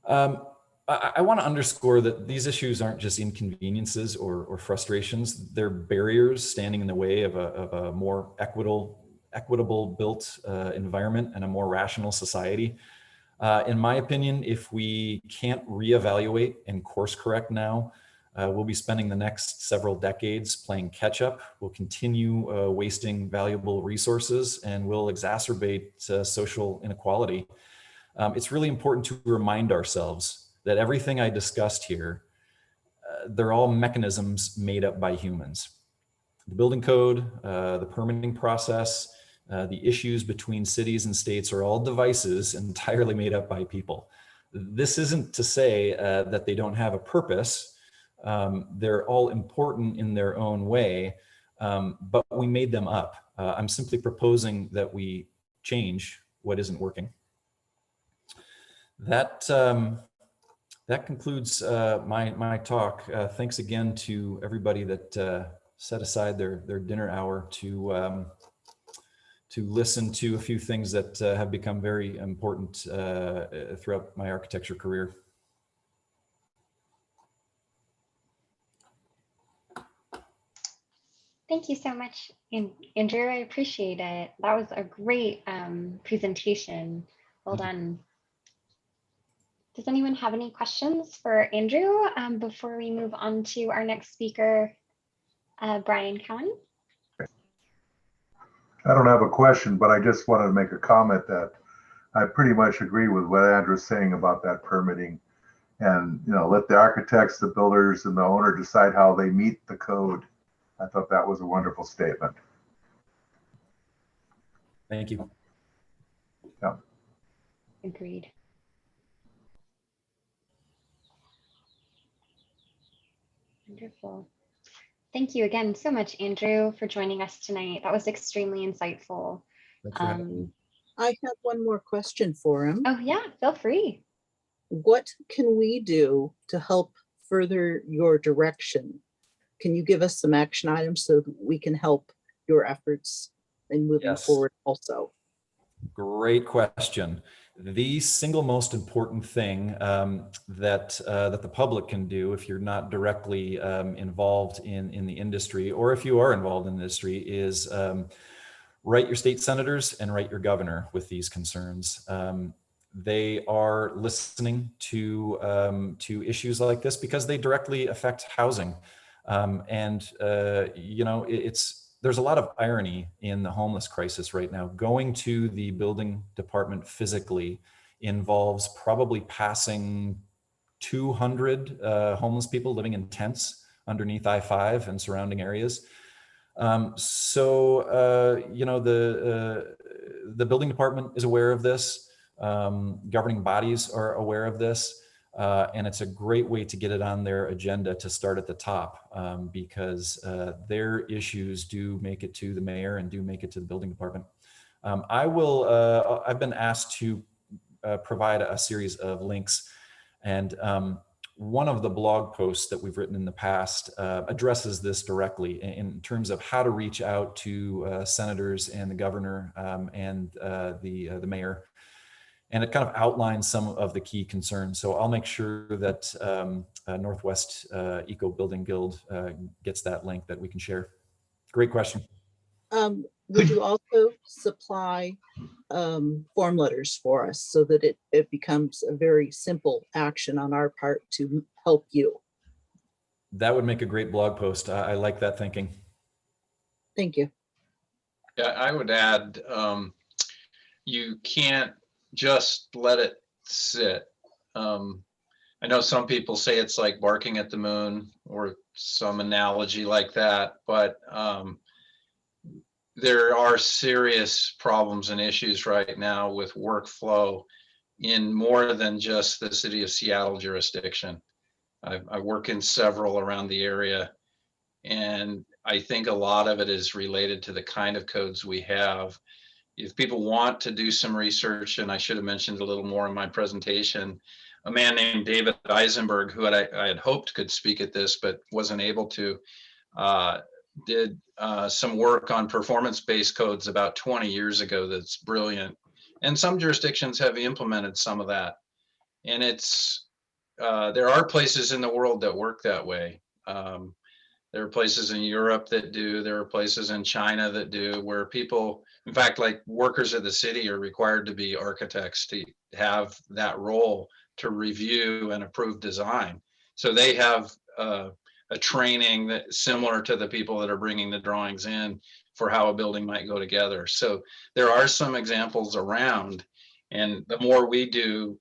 I want to underscore that these issues aren't just inconveniences or frustrations. They're barriers standing in the way of a more equitable built environment and a more rational society. In my opinion, if we can't reevaluate and course correct now, we'll be spending the next several decades playing catch up. We'll continue wasting valuable resources, and we'll exacerbate social inequality. It's really important to remind ourselves that everything I discussed here, they're all mechanisms made up by humans. The building code, the permitting process, the issues between cities and states are all devices entirely made up by people. This isn't to say that they don't have a purpose. They're all important in their own way, but we made them up. I'm simply proposing that we change what isn't working. That concludes my talk. Thanks again to everybody that set aside their dinner hour to listen to a few things that have become very important throughout my architecture career. Thank you so much, Andrew. I appreciate it. That was a great presentation. Well done. Does anyone have any questions for Andrew before we move on to our next speaker, Brian Cowan? I don't have a question, but I just wanted to make a comment that I pretty much agree with what Andrew's saying about that permitting. And, you know, let the architects, the builders, and the owner decide how they meet the code. I thought that was a wonderful statement. Thank you. Yeah. Agreed. Wonderful. Thank you again so much, Andrew, for joining us tonight. That was extremely insightful. I have one more question for him. Oh yeah, feel free. What can we do to help further your direction? Can you give us some action items so that we can help your efforts in moving forward also? Great question. The single most important thing that the public can do if you're not directly involved in the industry, or if you are involved in the industry, is write your state senators and write your governor with these concerns. They are listening to issues like this because they directly affect housing. You know, there's a lot of irony in the homeless crisis right now. Going to the building department physically involves probably passing 200 homeless people living in tents underneath I-5 and surrounding areas. You know, the building department is aware of this. Governing bodies are aware of this. And it's a great way to get it on their agenda to start at the top, because their issues do make it to the mayor and do make it to the building department. I've been asked to provide a series of links, and one of the blog posts that we've written in the past addresses this directly in terms of how to reach out to senators and the governor and the mayor. And it kind of outlines some of the key concerns. So I'll make sure that Northwest Eco Building Guild gets that link that we can share. Great question. Would you also supply form letters for us so that it becomes a very simple action on our part to help you? That would make a great blog post. I like that thinking. Thank you. Yeah, I would add, you can't just let it sit. I know some people say it's like barking at the moon or some analogy like that, but there are serious problems and issues right now with workflow in more than just the city of Seattle jurisdiction. I work in several around the area, and I think a lot of it is related to the kind of codes we have. If people want to do some research, and I should have mentioned a little more in my presentation, a man named David Eisenberg, who I had hoped could speak at this, but wasn't able to, did some work on performance-based codes about 20 years ago that's brilliant. And some jurisdictions have implemented some of that. And it's, there are places in the world that work that way. There are places in Europe that do, there are places in China that do, where people, in fact, like workers of the city are required to be architects to have that role to review and approve design. So they have a training that's similar to the people that are bringing the drawings in for how a building might go together. So there are some examples around, and the more we do,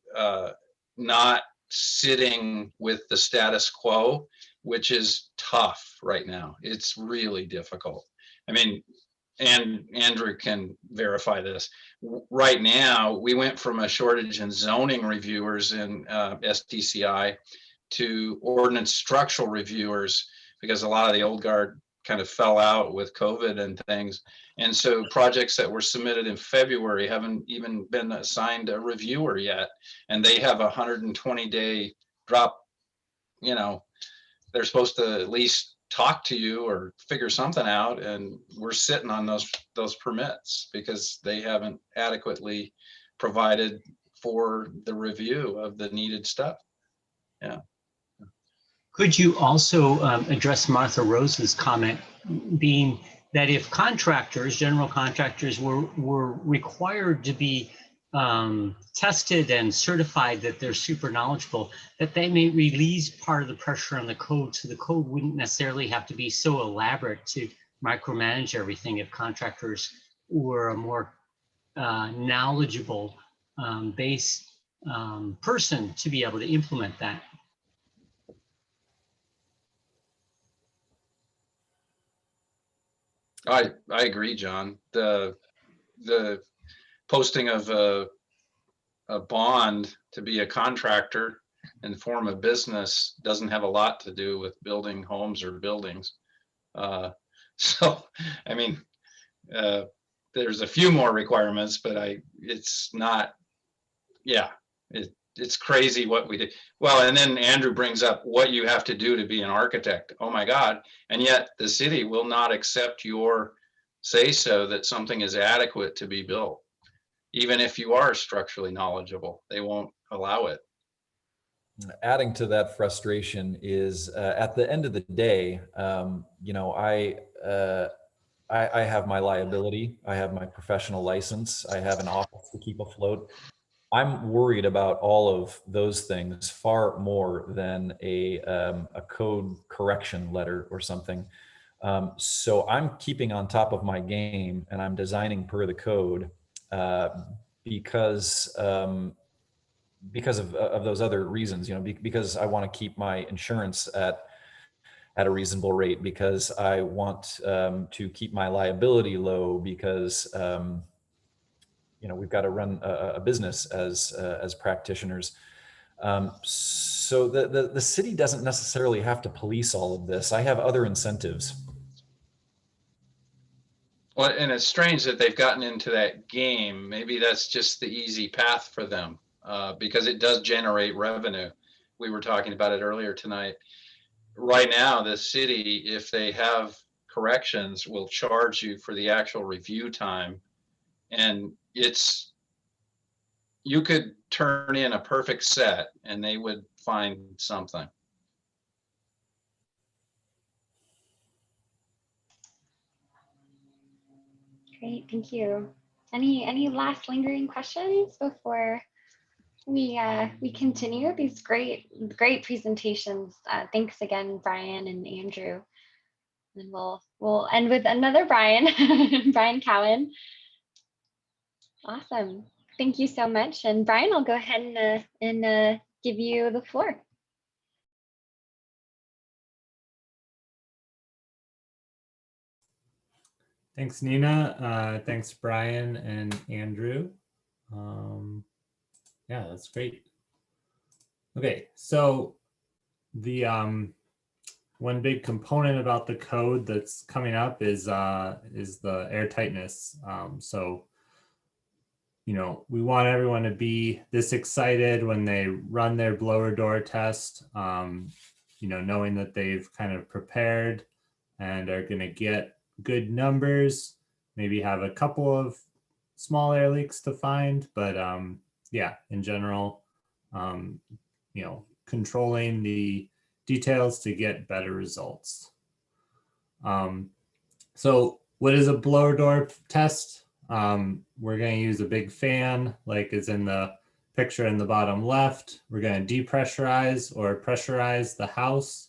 not sitting with the status quo, which is tough right now. It's really difficult. I mean, and Andrew can verify this. Right now, we went from a shortage in zoning reviewers in SDCI to ordinance structural reviewers, because a lot of the old guard kind of fell out with COVID and things. And so projects that were submitted in February haven't even been assigned a reviewer yet. And they have a 120-day drop, you know, they're supposed to at least talk to you or figure something out, and we're sitting on those permits because they haven't adequately provided for the review of the needed stuff. Yeah. Could you also address Martha Rose's comment, being that if contractors, general contractors, were required to be tested and certified that they're super knowledgeable, that they may release part of the pressure on the code, so the code wouldn't necessarily have to be so elaborate to micromanage everything if contractors were a more knowledgeable base person to be able to implement that. I agree, John. The posting of a bond to be a contractor and form a business doesn't have a lot to do with building homes or buildings. So, I mean, there's a few more requirements, but it's not, yeah, it's crazy what we did. Well, and then Andrew brings up what you have to do to be an architect. Oh my God. And yet the city will not accept your say so that something is adequate to be built. Even if you are structurally knowledgeable, they won't allow it. Adding to that frustration is at the end of the day, you know, I have my liability, I have my professional license, I have an office to keep afloat. I'm worried about all of those things far more than a code correction letter or something. So I'm keeping on top of my game, and I'm designing per the code because of those other reasons. You know, because I want to keep my insurance at a reasonable rate, because I want to keep my liability low, because you know, we've got to run a business as practitioners. So the city doesn't necessarily have to police all of this. I have other incentives. Well, and it's strange that they've gotten into that game. Maybe that's just the easy path for them, because it does generate revenue. We were talking about it earlier tonight. Right now, the city, if they have corrections, will charge you for the actual review time. And you could turn in a perfect set and they would find something. Great, thank you. Any last lingering questions before we continue these great presentations? Thanks again, Brian and Andrew. And we'll end with another Brian, Brian Cowan. Awesome. Thank you so much. And Brian, I'll go ahead and give you the floor. Thanks, Nina. Thanks, Brian and Andrew. Yeah, that's great. Okay, so the one big component about the code that's coming up is the air tightness. So, you know, we want everyone to be this excited when they run their blower door test, you know, knowing that they've kind of prepared and are going to get good numbers, maybe have a couple of small air leaks to find, but yeah, in general, you know, controlling the details to get better results. So what is a blower door test? We're going to use a big fan, like is in the picture in the bottom left. We're going to depressurize or pressurize the house.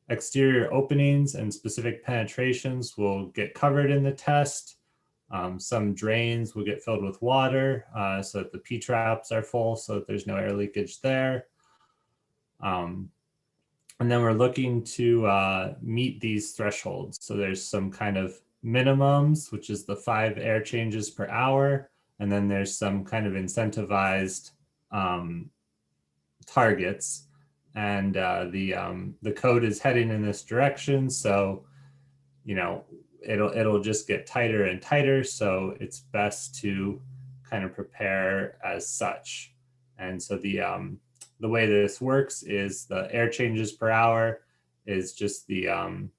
Exterior openings and specific penetrations will get covered in the test. Some drains will get filled with water so that the P-traps are full so that there's no air leakage there. And then we're looking to meet these thresholds. So there's some kind of minimums, which is the 5 air changes per hour. And then there's some kind of incentivized targets. And the code is heading in this direction. So, you know, it'll just get tighter and tighter. So it's best to kind of prepare as such. And so the way this works is the air changes per hour is just the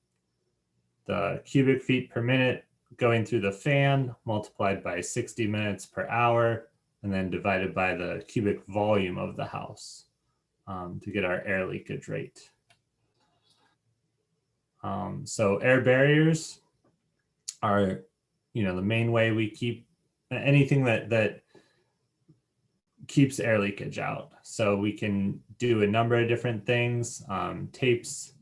cubic feet per minute going through the fan multiplied by 60 minutes per hour and then divided by the cubic volume of the house to get our air leakage rate. So air barriers are, you know, the main way we keep anything that keeps air leakage out. So we can do a number of different things, tapes,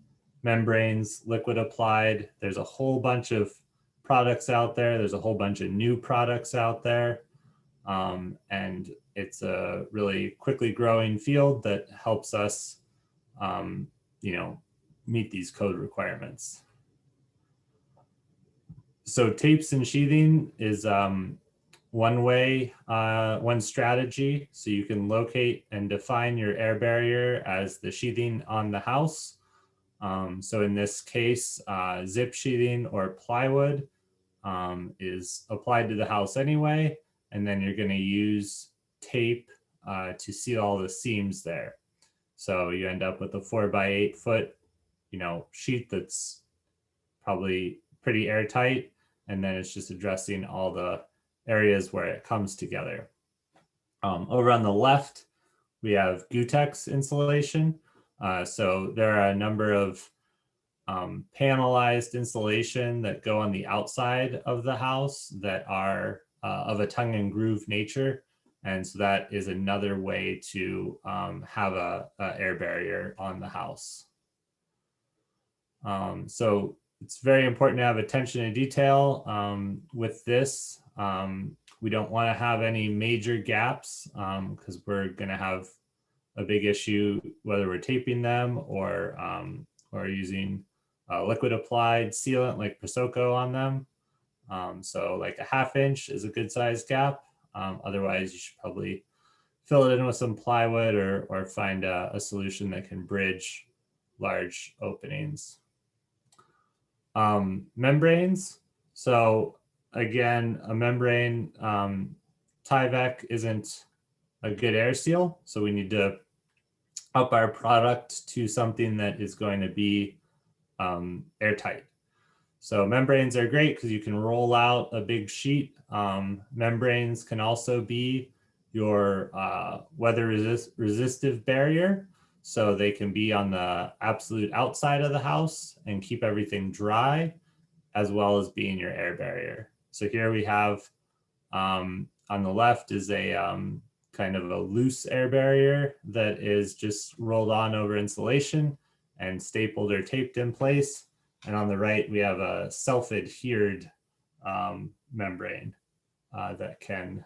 membranes, liquid applied. There's a whole bunch of products out there. There's a whole bunch of new products out there. And it's a really quickly growing field that helps us, you know, meet these code requirements. So tapes and sheathing is one way, one strategy. So you can locate and define your air barrier as the sheathing on the house. So in this case, zip sheathing or plywood is applied to the house anyway. And then you're going to use tape to seal all the seams there. So you end up with a 4x8 foot, you know, sheet that's probably pretty airtight. And then it's just addressing all the areas where it comes together. Over on the left, we have Gutex insulation. So there are a number of panelized insulation that go on the outside of the house that are of a tongue and groove nature. And so that is another way to have a air barrier on the house. So it's very important to have attention to detail with this. We don't want to have any major gaps because we're going to have a big issue whether we're taping them or using liquid applied sealant like Prosecco on them. So like a 1/2 inch is a good size gap. Otherwise, you should probably fill it in with some plywood or find a solution that can bridge large openings. Membranes. So again, a membrane, Tyvek isn't a good air seal. So we need to up our product to something that is going to be airtight. So membranes are great because you can roll out a big sheet. Membranes can also be your weather resistive barrier. So they can be on the absolute outside of the house and keep everything dry, as well as being your air barrier. So here we have on the left is a kind of a loose air barrier that is just rolled on over insulation and stapled or taped in place. And on the right, we have a self-adhered membrane that can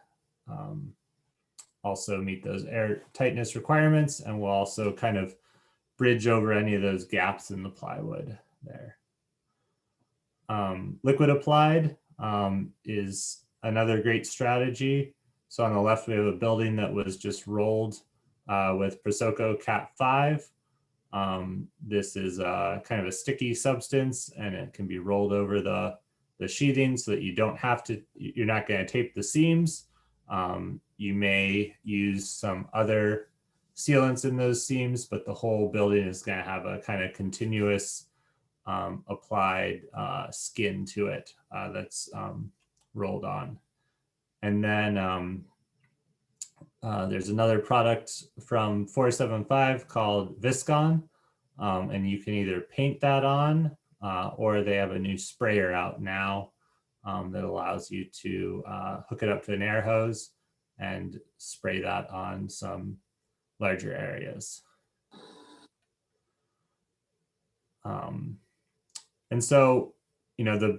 also meet those air tightness requirements and will also kind of bridge over any of those gaps in the plywood there. liquid applied is another great strategy. So on the left, we have a building that was just rolled with Prosecco Cat 5. This is kind of a sticky substance, and it can be rolled over the sheathing so that you don't have to, you're not going to tape the seams. You may use some other sealants in those seams, but the whole building is going to have a kind of continuous applied skin to it that's rolled on. And then there's another product from 475 called Viscon, and you can either paint that on or they have a new sprayer out now that allows you to hook it up to an air hose and spray that on some larger areas. And so, you know,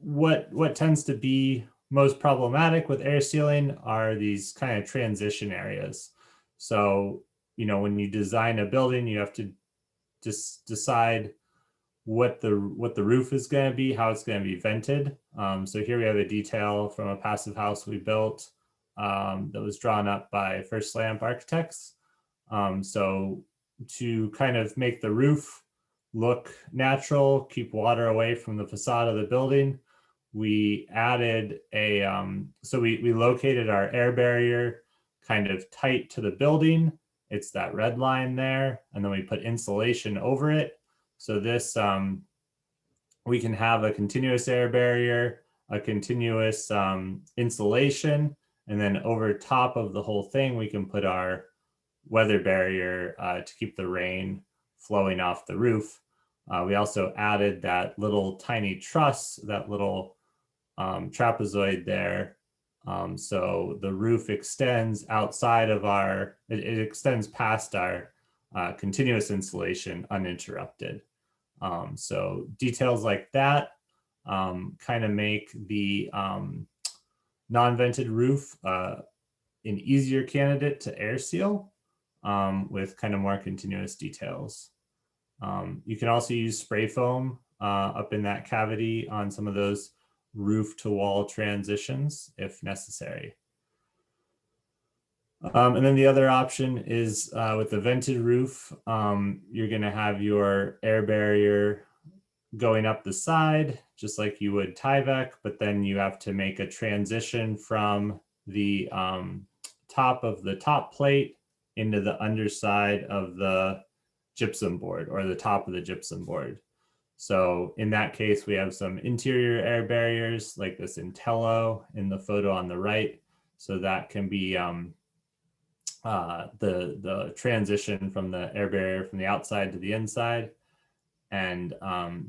what tends to be most problematic with air sealing are these kind of transition areas. So, you know, when you design a building, you have to just decide what the roof is going to be, how it's going to be vented. So here we have a detail from a passive house we built that was drawn up by First Lamp Architects. So to kind of make the roof look natural, keep water away from the facade of the building, we added a, so we located our air barrier kind of tight to the building. It's that red line there. And then we put insulation over it. So this, we can have a continuous air barrier, a continuous insulation, and then over top of the whole thing, we can put our weather barrier to keep the rain flowing off the roof. We also added that little tiny truss, that little trapezoid there. So the roof extends outside of our, it extends past our continuous insulation uninterrupted. So details like that kind of make the non-vented roof an easier candidate to air seal with kind of more continuous details. You can also use spray foam up in that cavity on some of those roof to wall transitions if necessary. And then the other option is with the vented roof, you're going to have your air barrier going up the side, just like you would Tyvek, but then you have to make a transition from the top of the top plate into the underside of the gypsum board or the top of the gypsum board. So in that case, we have some interior air barriers like this Intello in the photo on the right. So that can be the transition from the air barrier from the outside to the inside. And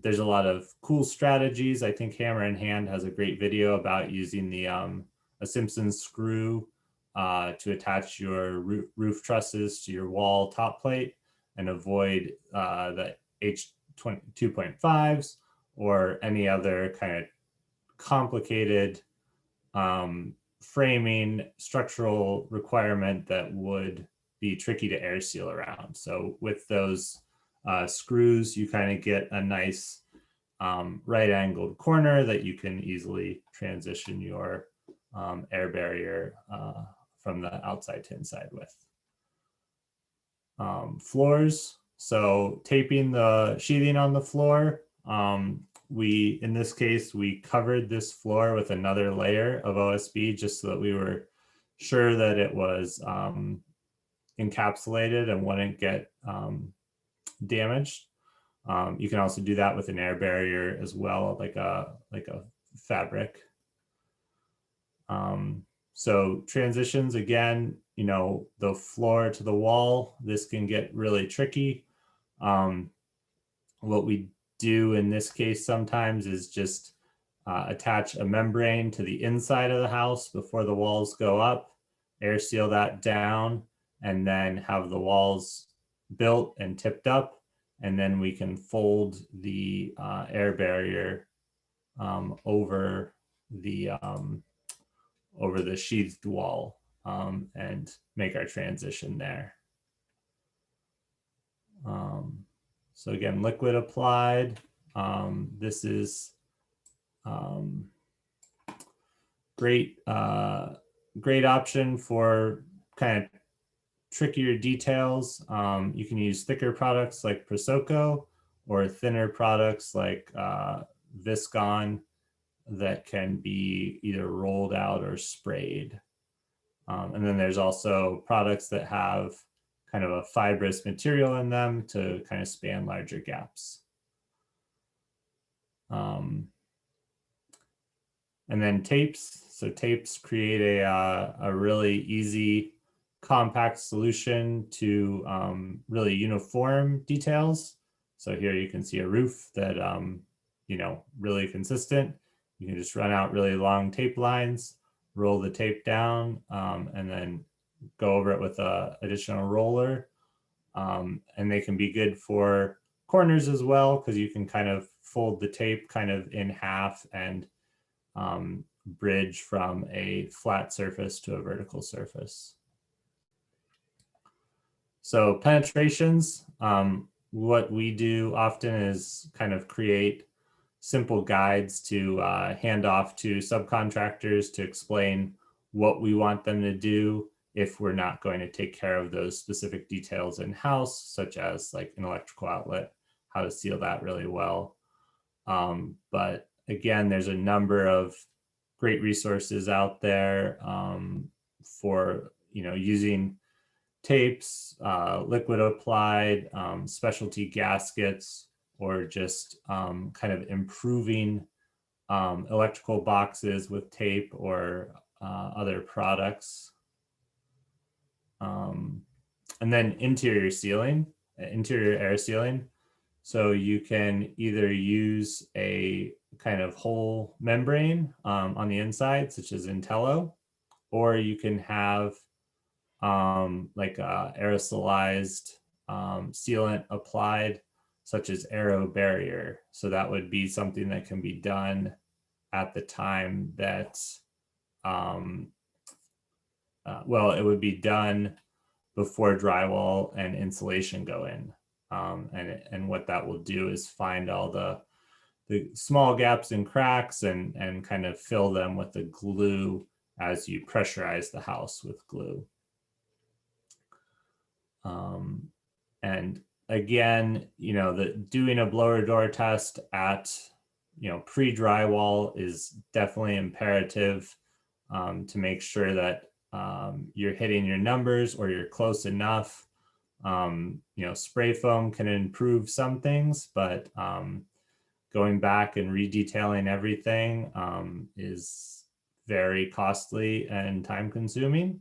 there's a lot of cool strategies. I think Hammer in Hand has a great video about using the a Simpson screw to attach your roof trusses to your wall top plate and avoid the H2.5s or any other kind of complicated framing structural requirement that would be tricky to air seal around. So with those screws, you kind of get a nice right angled corner that you can easily transition your air barrier from the outside to inside with. Floors. So taping the sheathing on the floor, in this case, we covered this floor with another layer of OSB just so that we were sure that it was encapsulated and wouldn't get damaged. You can also do that with an air barrier as well, like a fabric. So transitions, again, you know, the floor to the wall, this can get really tricky. What we do in this case sometimes is just attach a membrane to the inside of the house before the walls go up, air seal that down, and then have the walls built and tipped up. And then we can fold the air barrier over the sheathed wall and make our transition there. So again, liquid applied, This is great, great option for kind of trickier details. You can use thicker products like Prosecco or thinner products like Viscon that can be either rolled out or sprayed. And then there's also products that have kind of a fibrous material in them to kind of span larger gaps. And then tapes. So tapes create a really easy, compact solution to really uniform details. So here you can see a roof that, you know, really consistent. You can just run out really long tape lines, roll the tape down, and then go over it with a additional roller. And they can be good for corners as well, because you can kind of fold the tape kind of in half and bridge from a flat surface to a vertical surface. So penetrations, what we do often is kind of create simple guides to hand off to subcontractors to explain what we want them to do if we're not going to take care of those specific details in-house, such as like an electrical outlet, how to seal that really well. But again, there's a number of great resources out there for, you know, using tapes, liquid applied, specialty gaskets, or just kind of improving electrical boxes with tape or other products. And then interior air sealing. So you can either use a kind of whole membrane on the inside, such as Intello, or you can have like a aerosolized sealant applied, such as aero barrier. So that would be something that can be done at the time that, well, it would be done before drywall and insulation go in. And what that will do is find all the small gaps and cracks and kind of fill them with the glue as you pressurize the house with glue. And again, you know, doing a blower door test at, you know, pre-drywall is definitely imperative to make sure that you're hitting your numbers or you're close enough. You know, spray foam can improve some things, but going back and redetailing everything is very costly and time consuming.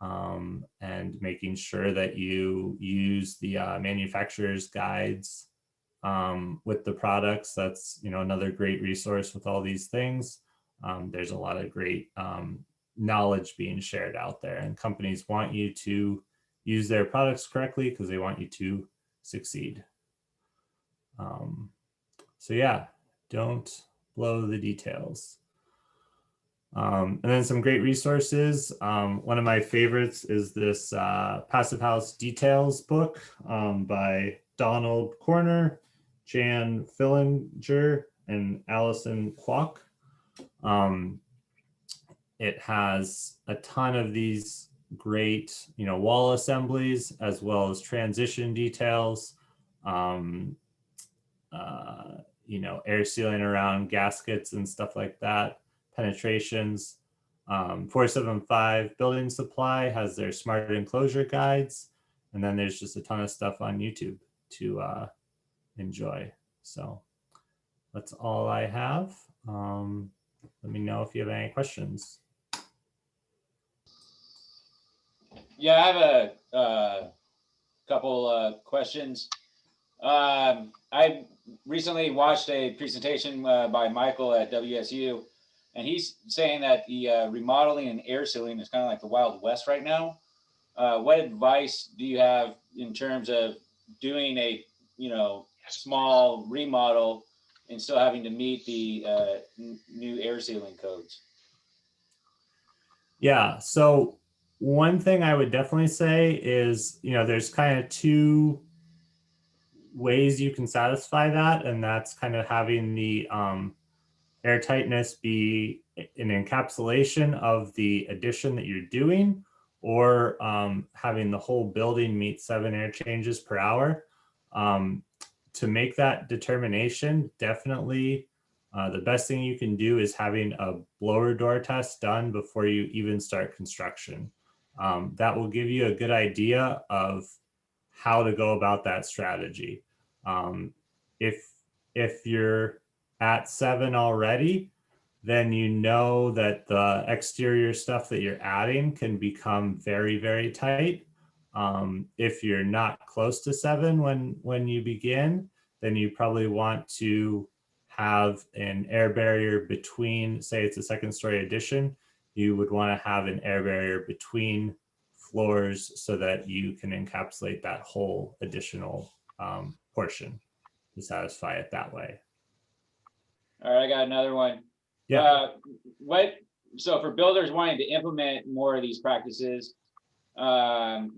And making sure that you use the manufacturer's guides with the products. That's, you know, another great resource with all these things. There's a lot of great knowledge being shared out there, and companies want you to use their products correctly because they want you to succeed. So yeah, don't blow the details. And then some great resources. One of my favorites is this Passive House Details book by Donald Corner, Jan Fillinger, and Allison Kwok. It has a ton of these great, you know, wall assemblies as well as transition details, you know, air sealing around gaskets and stuff like that. Penetrations. 475 Building Supply has their smart enclosure guides, and then there's just a ton of stuff on YouTube to enjoy. So that's all I have. Let me know if you have any questions. Yeah, I have a couple questions. I recently watched a presentation by Michael at WSU, and he's saying that the remodeling and air sealing is kind of like the Wild West right now. What advice do you have in terms of doing a, you know, small remodel and still having to meet the new air sealing codes? Yeah, so one thing I would definitely say is, you know, there's kind of two ways you can satisfy that, and that's kind of having the airtightness be an encapsulation of the addition that you're doing, or having the whole building meet 7 air changes per hour. To make that determination, definitely the best thing you can do is having a blower door test done before you even start construction. That will give you a good idea of how to go about that strategy. If you're at 7 already, then you know that the exterior stuff that you're adding can become very, very tight. If you're not close to 7 when you begin, then you probably want to have an air barrier between, say it's a 2nd-story addition, you would want to have an air barrier between floors so that you can encapsulate that whole additional portion to satisfy it that way. All right, I got another one. Yeah. So for builders wanting to implement more of these practices, do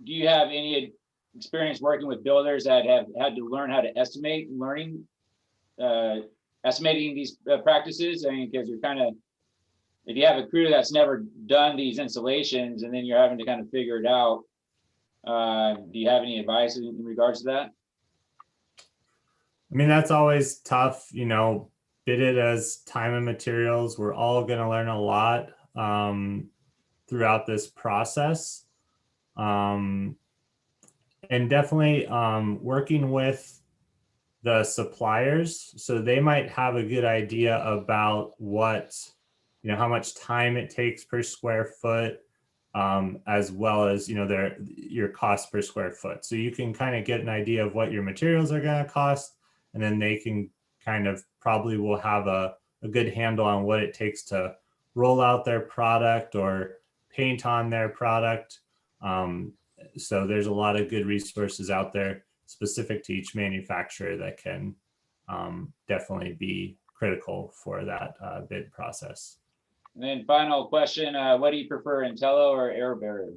you have any experience working with builders that have had to learn how to estimating these practices? I mean, because you're kind of, if you have a crew that's never done these installations and then you're having to kind of figure it out, do you have any advice in regards to that? I mean, that's always tough, you know, bid it as time and materials. We're all going to learn a lot throughout this process. And definitely working with the suppliers, so they might have a good idea about what, you know, how much time it takes per square foot, as well as, you know, your cost per square foot. So you can kind of get an idea of what your materials are going to cost, and then they can kind of probably will have a good handle on what it takes to roll out their product or paint on their product. So there's a lot of good resources out there specific to each manufacturer that can definitely be critical for that bid process. And then final question, what do you prefer, Intello or air barrier,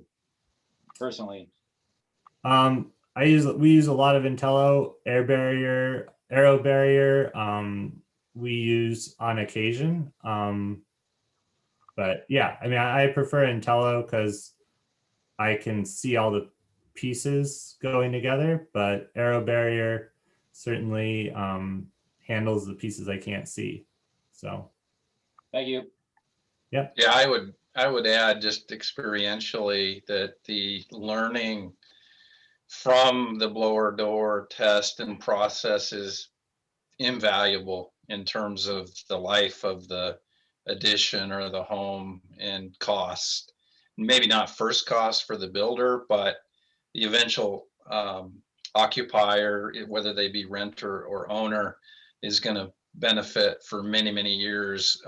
personally? We use a lot of Intello. Aero barrier, we use on occasion. But yeah, I mean, I prefer Intello because I can see all the pieces going together, but aero barrier certainly handles the pieces I can't see. So Thank you. Yeah. Yeah, I would add just experientially that the learning from the blower door test and process is invaluable in terms of the life of the addition or the home and cost. Maybe not first cost for the builder, but the eventual occupier, whether they be renter or owner, is going to benefit for many, many years.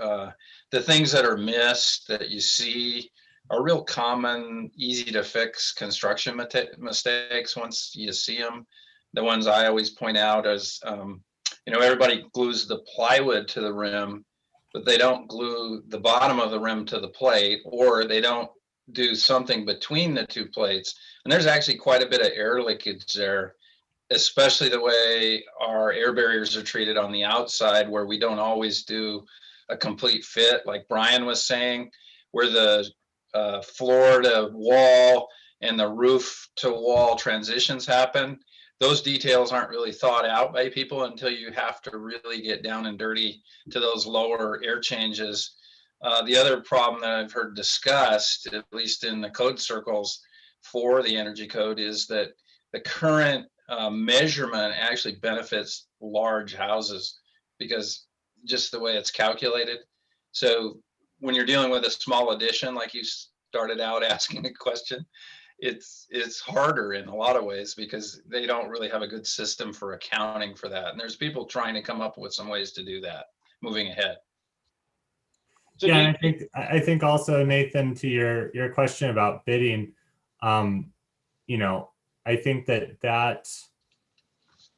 The things that are missed that you see are real common, easy to fix construction mistakes once you see them. The ones I always point out is, you know, everybody glues the plywood to the rim, but they don't glue the bottom of the rim to the plate, or they don't do something between the two plates. And there's actually quite a bit of air leakage there, especially the way our air barriers are treated on the outside, where we don't always do a complete fit, like Brian was saying, where the floor to wall and the roof to wall transitions happen. Those details aren't really thought out by people until you have to really get down and dirty to those lower air changes. The other problem that I've heard discussed, at least in the code circles for the energy code, is that the current measurement actually benefits large houses because just the way it's calculated. So when you're dealing with a small addition, like you started out asking a question, it's harder in a lot of ways because they don't really have a good system for accounting for that. And there's people trying to come up with some ways to do that moving ahead. So yeah, I think also, Nathan, to your question about bidding, you know, I think that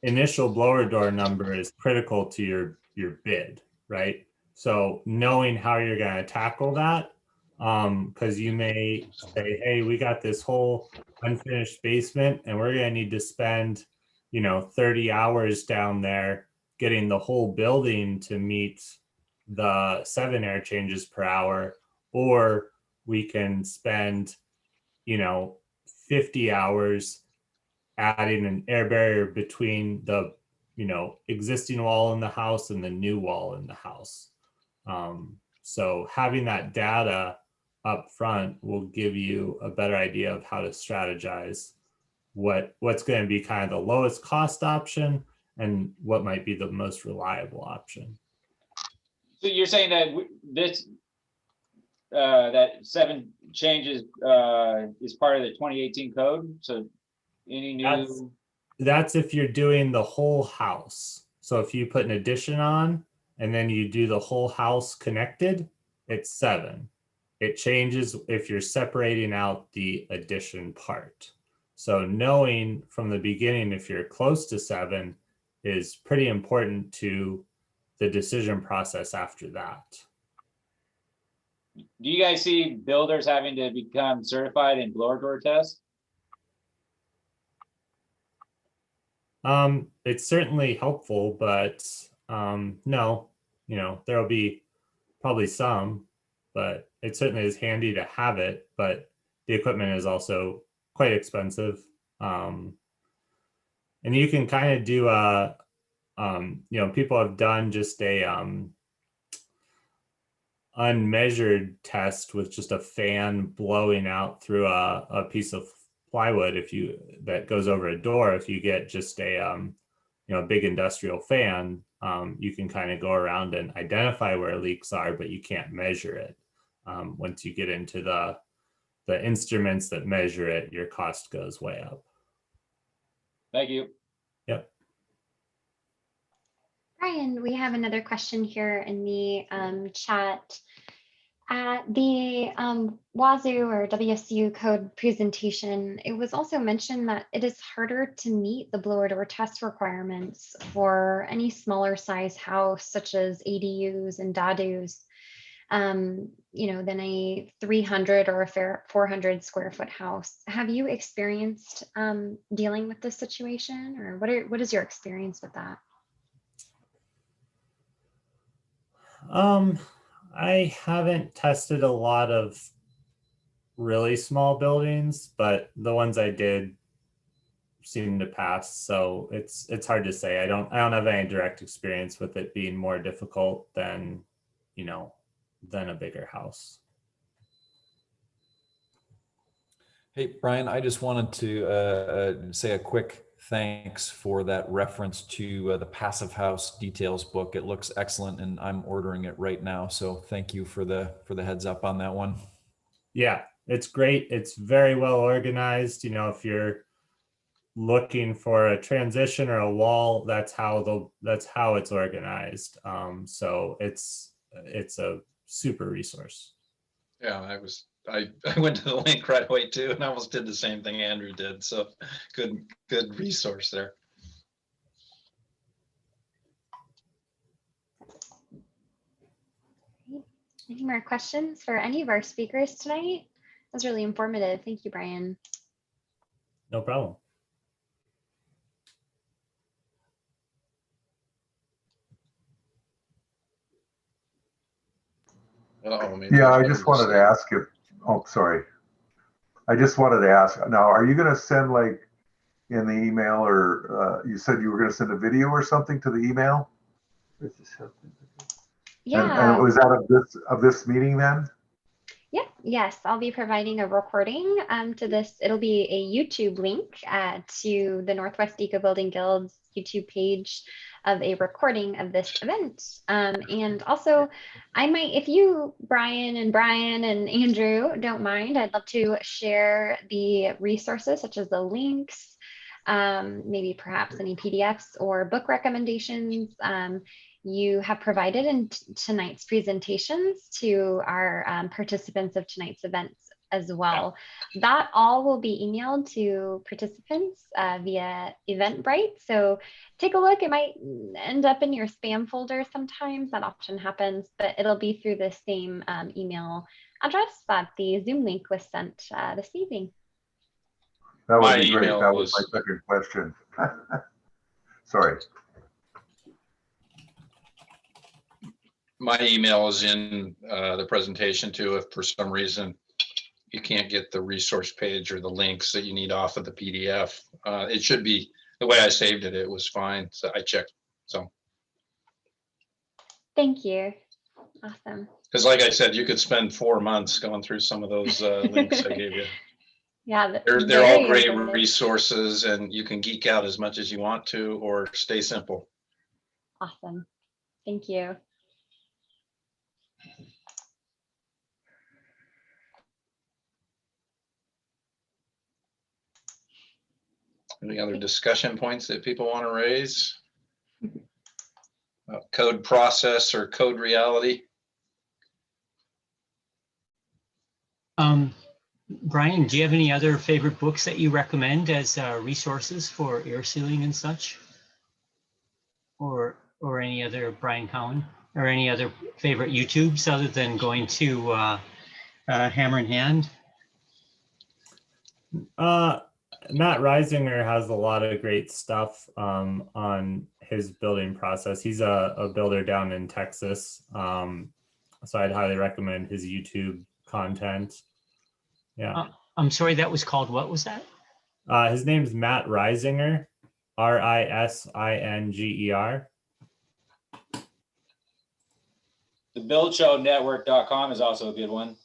initial blower door number is critical to your bid, right? So knowing how you're going to tackle that, because you may say, hey, we got this whole unfinished basement and we're going to need to spend 30 hours down there getting the whole building to meet the 7 air changes per hour, or we can spend 50 hours adding an air barrier between the existing wall in the house and the new wall in the house. So having that data up front will give you a better idea of how to strategize what's going to be kind of the lowest cost option and what might be the most reliable option. So you're saying that that 7 changes is part of the 2018 code? So any new? That's if you're doing the whole house. So if you put an addition on and then you do the whole house connected, it's 7. It changes if you're separating out the addition part. So knowing from the beginning if you're close to 7 is pretty important to the decision process after that. Do you guys see builders having to become certified in blower door tests? It's certainly helpful, but no, there'll be probably some, but it certainly is handy to have it, but the equipment is also quite expensive. And you can kind of do people have done just a unmeasured test with just a fan blowing out through a piece of plywood that goes over a door. If you get just a big industrial fan, you can kind of go around and identify where leaks are, but you can't measure it. Once you get into the instruments that measure it, your cost goes way up. Thank you. Yep. Brian, we have another question here in the chat. At the WASU or WSU code presentation, it was also mentioned that it is harder to meet the blower door test requirements for any smaller size house, such as ADUs and DADUs, than a 300 or a 400 square foot house. Have you experienced dealing with this situation, or what is your experience with that? I haven't tested a lot of really small buildings, but the ones I did seem to pass. So it's hard to say. I don't have any direct experience with it being more difficult than a bigger house. Hey, Brian, I just wanted to say a quick thanks for that reference to the Passive House Details book. It looks excellent, and I'm ordering it right now. So thank you for the heads up on that one. Yeah, it's great. It's very well organized. If you're looking for a transition or a wall, that's how it's organized. So it's a super resource. Yeah, I went to the link right away too, and I almost did the same thing Andrew did. So good resource there. Any more questions for any of our speakers tonight? That was really informative. Thank you, Brian. No problem. Yeah, I just wanted to ask if, oh, sorry. I just wanted to ask, now, are you going to send like in the email, or you said you were going to send a video or something to the email? Yeah. And was that of this meeting then? Yep. Yes, I'll be providing a recording to this. It'll be a YouTube link to the Northwest Eco Building Guild's YouTube page of a recording of this event. And also, I might, if you, Brian and Andrew, don't mind, I'd love to share the resources such as the links, maybe perhaps any PDFs or book recommendations you have provided in tonight's presentations to our participants of tonight's events as well. Yeah. That all will be emailed to participants via Eventbrite. So take a look. It might end up in your spam folder sometimes. That often happens, but it'll be through the same email address that the Zoom link was sent this evening. That would be great. That was my second question. Sorry. My email is in the presentation too, if for some reason you can't get the resource page or the links that you need off of the PDF. It should be, the way I saved it, it was fine. So I checked. So, Thank you. Awesome. because like I said, you could spend 4 months going through some of those links I gave you. Yeah, They're all very great informative. resources, and you can geek out as much as you want to or stay simple. Awesome. Thank you. Any other discussion points that people want to raise? Code process or code reality? Brian, do you have any other favorite books that you recommend as resources for air sealing and such? Or any other, Brian Cowan, or any other favorite YouTubes other than going to Hammer in Hand? Matt Reisinger has a lot of great stuff on his building process. He's a builder down in Texas. So I'd highly recommend his YouTube content. Yeah. I'm sorry, that was called, what was that? His name's Matt Reisinger, Rissinger. The buildshownetwork.com is also a good one.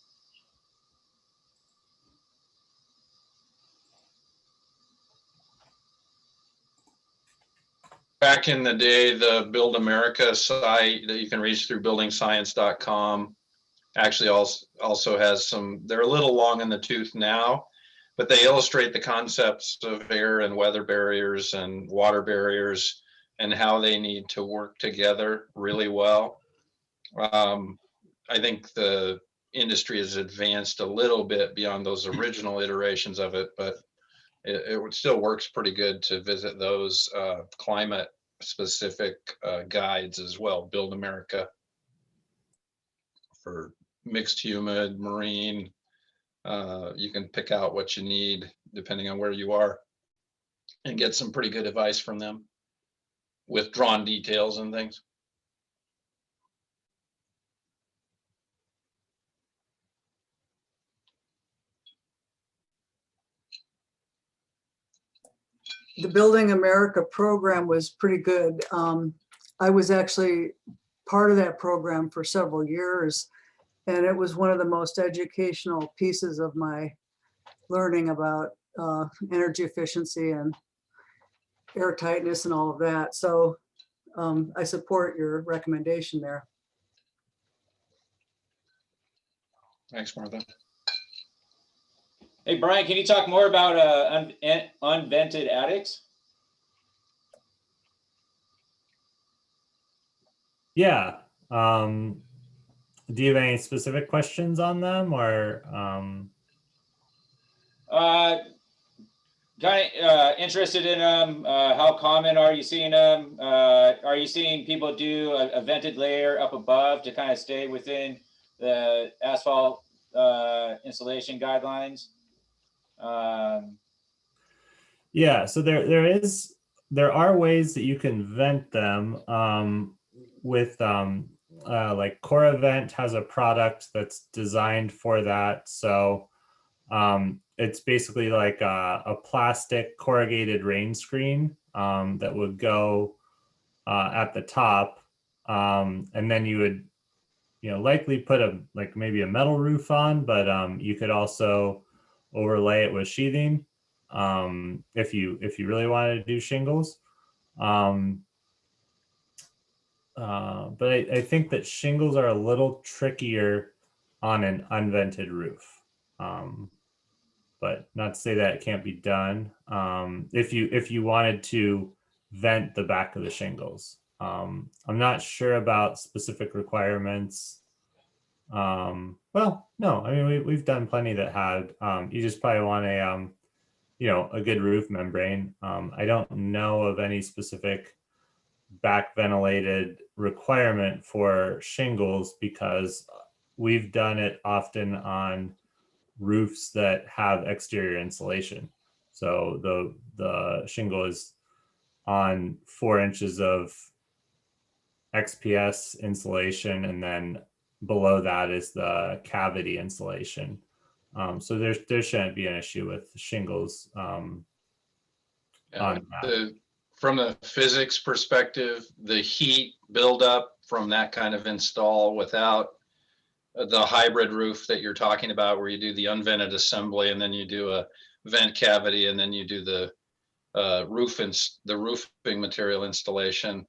Back in the day, the Build America site that you can reach through buildingscience.com actually also has some, they're a little long in the tooth now, but they illustrate the concepts of air and weather barriers and water barriers and how they need to work together really well. I think the industry has advanced a little bit beyond those original iterations of it, but it still works pretty good to visit those climate specific guides as well. Build America for mixed humid, marine. You can pick out what you need depending on where you are and get some pretty good advice from them with drawn details and things. The Building America program was pretty good. I was actually part of that program for several years, and it was one of the most educational pieces of my learning about energy efficiency and air tightness and all of that. So I support your recommendation there. Thanks, Martha. Hey, Brian, can you talk more about unvented attics? Yeah. Do you have any specific questions on them or? Kind of interested in them. How common are you seeing them? Are you seeing people do a vented layer up above to kind of stay within the asphalt installation guidelines? Yeah, so there are ways that you can vent them with like CoraVent has a product that's designed for that. So it's basically like a plastic corrugated rain screen that would go at the top, and then you would likely put maybe a metal roof on, but you could also overlay it with sheathing if you really wanted to do shingles. But I think that shingles are a little trickier on an unvented roof. But not to say that it can't be done. If you wanted to vent the back of the shingles. I'm not sure about specific requirements. Well, no, I mean, we've done plenty that had, you just probably want a good roof membrane. I don't know of any specific back ventilated requirement for shingles because we've done it often on roofs that have exterior insulation. So the shingle is on 4 inches of XPS insulation, and then below that is the cavity insulation. So there shouldn't be an issue with shingles on that. From the physics perspective, the heat buildup from that kind of install without the hybrid roof that you're talking about, where you do the unvented assembly and then you do a vent cavity and then you do the roofing material installation,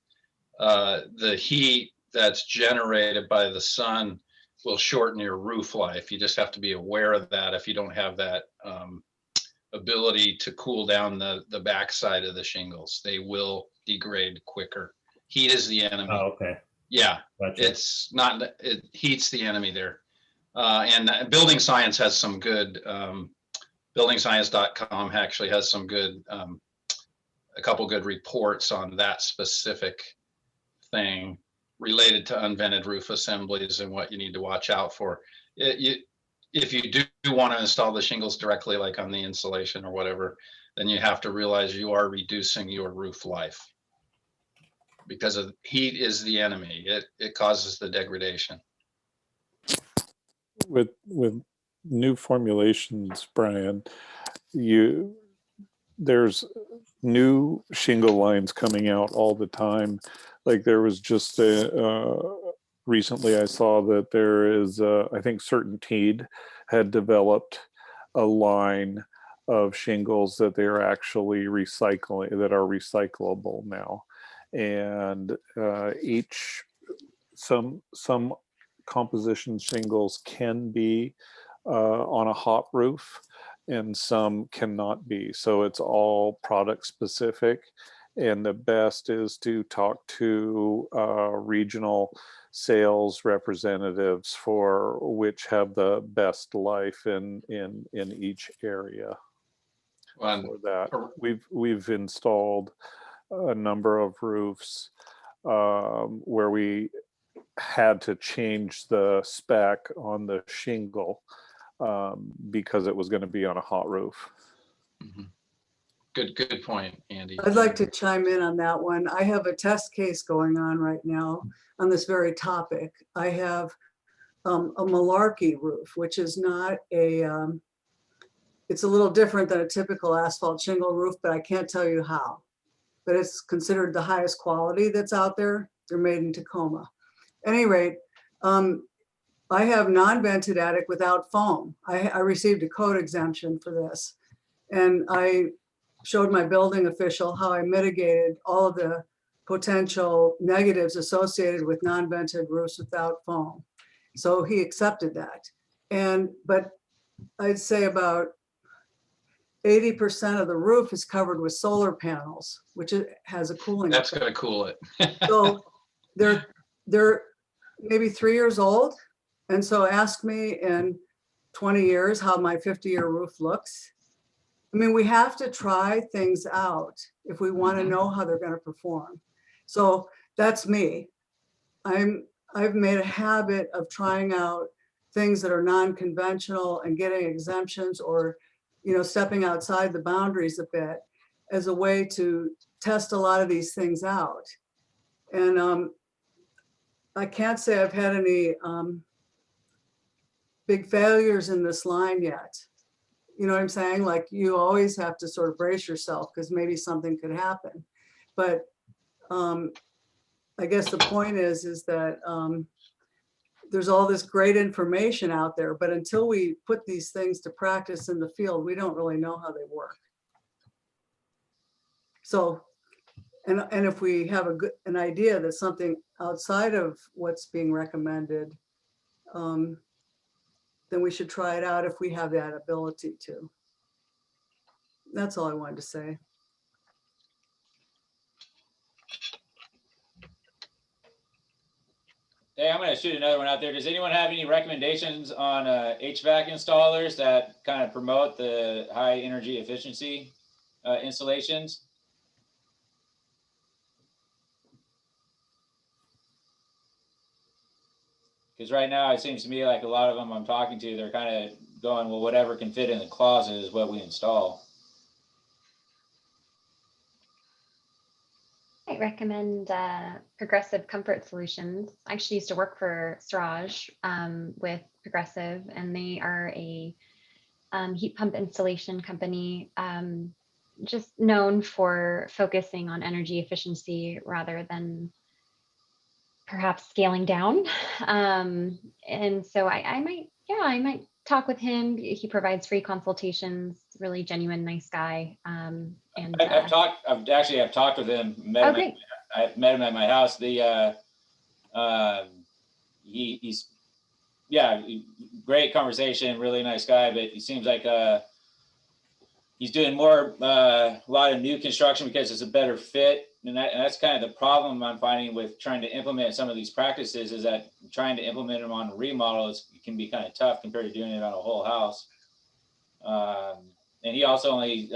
the heat that's generated by the sun will shorten your roof life. You just have to be aware of that if you don't have that ability to cool down the backside of the shingles. They will degrade quicker. Heat is the enemy. Oh, okay. Yeah, Gotcha. it's not, it heats the enemy there. And building science has some good, buildingscience.com actually has some good, a couple good reports on that specific thing related to unvented roof assemblies and what you need to watch out for. If you do want to install the shingles directly, like on the insulation or whatever, then you have to realize you are reducing your roof life, because of heat is the enemy. It causes the degradation. With new formulations, Brian, there's new shingle lines coming out all the time. Like there was just recently I saw that there is, I think CertainTeed had developed a line of shingles that they're actually recycling, that are recyclable now. And some composition shingles can be on a hot roof and some cannot be. So it's all product specific. And the best is to talk to regional sales representatives for which have the best life in each area. For that, we've installed a number of roofs where we had to change the spec on the shingle because it was going to be on a hot roof. Mm-hmm. Good point, Andy. I'd like to chime in on that one. I have a test case going on right now on this very topic. I have a malarkey roof, which is not a, it's a little different than a typical asphalt shingle roof, but I can't tell you how. But it's considered the highest quality that's out there. They're made in Tacoma. At any rate, I have non-vented attic without foam. I received a code exemption for this. And I showed my building official how I mitigated all of the potential negatives associated with non-vented roofs without foam. So he accepted that. But I'd say about 80% of the roof is covered with solar panels, which has a cooling That's effect. going to cool it. So they're maybe 3 years old. And so ask me in 20 years how my 50-year roof looks. I mean, we have to try things out if we want to know how they're going to perform. So that's me. I've made a habit of trying out things that are non-conventional and getting exemptions, or, you know, stepping outside the boundaries a bit as a way to test a lot of these things out. And I can't say I've had any big failures in this line yet. You know what I'm saying? Like, you always have to sort of brace yourself because maybe something could happen. But I guess the point is that there's all this great information out there, but until we put these things to practice in the field, we don't really know how they work. So, and if we have an idea that something outside of what's being recommended, then we should try it out if we have that ability to. That's all I wanted to say. Hey, I'm going to shoot another one out there. Does anyone have any recommendations on HVAC installers that kind of promote the high energy efficiency installations? Because right now it seems to me like a lot of them I'm talking to, they're kind of going, well, whatever can fit in the closet is what we install. I recommend Progressive Comfort Solutions. I actually used to work for Siraj with Progressive, and they are a heat pump installation company, just known for focusing on energy efficiency rather than perhaps scaling down. And so I might talk with him. He provides free consultations, really genuine, nice guy. And I've talked with him. Oh, great. I've met him at my house. He's great conversation, really nice guy, but he seems like he's doing a lot of new construction because it's a better fit. And that's kind of the problem I'm finding with trying to implement some of these practices, is that trying to implement them on a remodel it can be kind of tough compared to doing it on a whole house. And he also only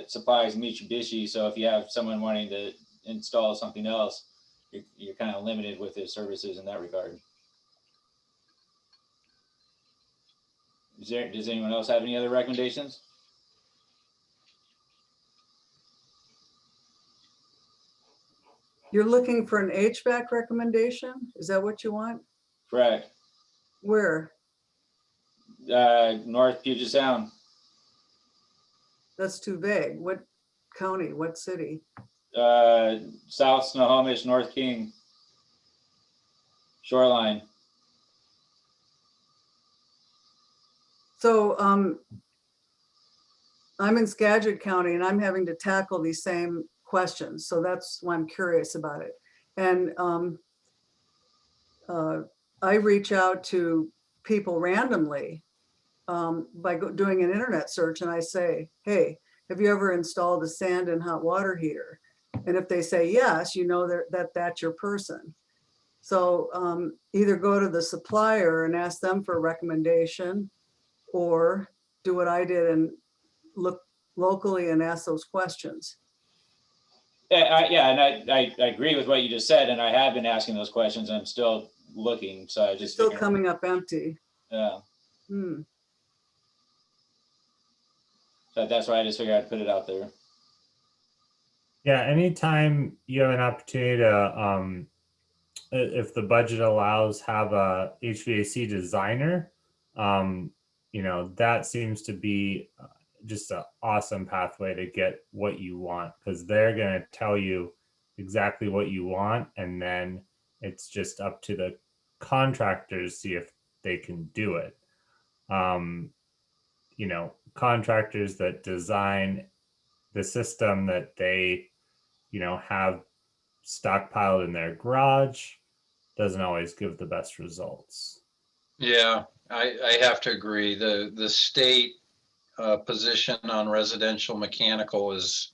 supplies Mitsubishi. So if you have someone wanting to install something else, you're kind of limited with his services in that regard. Does anyone else have any other recommendations? You're looking for an HVAC recommendation? Is that what you want? Correct. Where? North Puget Sound. That's too vague. What county? What city? South Snohomish, North King. Shoreline. So I'm in Skagit County and I'm having to tackle these same questions. So that's why I'm curious about it. And I reach out to people randomly by doing an internet search, and I say, hey, have you ever installed a sand and hot water heater? And if they say yes, you know that's your person. So either go to the supplier and ask them for a recommendation, or do what I did and look locally and ask those questions. And I agree with what you just said, and I have been asking those questions, and I'm still looking. So I just still coming up empty. Yeah. Hmm. So that's why I just figured I'd put it out there. Yeah, anytime you have an opportunity to, if the budget allows, have a HVAC designer, that seems to be just an awesome pathway to get what you want, because they're going to tell you exactly what you want, and then it's just up to the contractors to see if they can do it. Contractors that design the system that they have stockpiled in their garage doesn't always give the best results. Yeah, I have to agree. The state position on residential mechanical is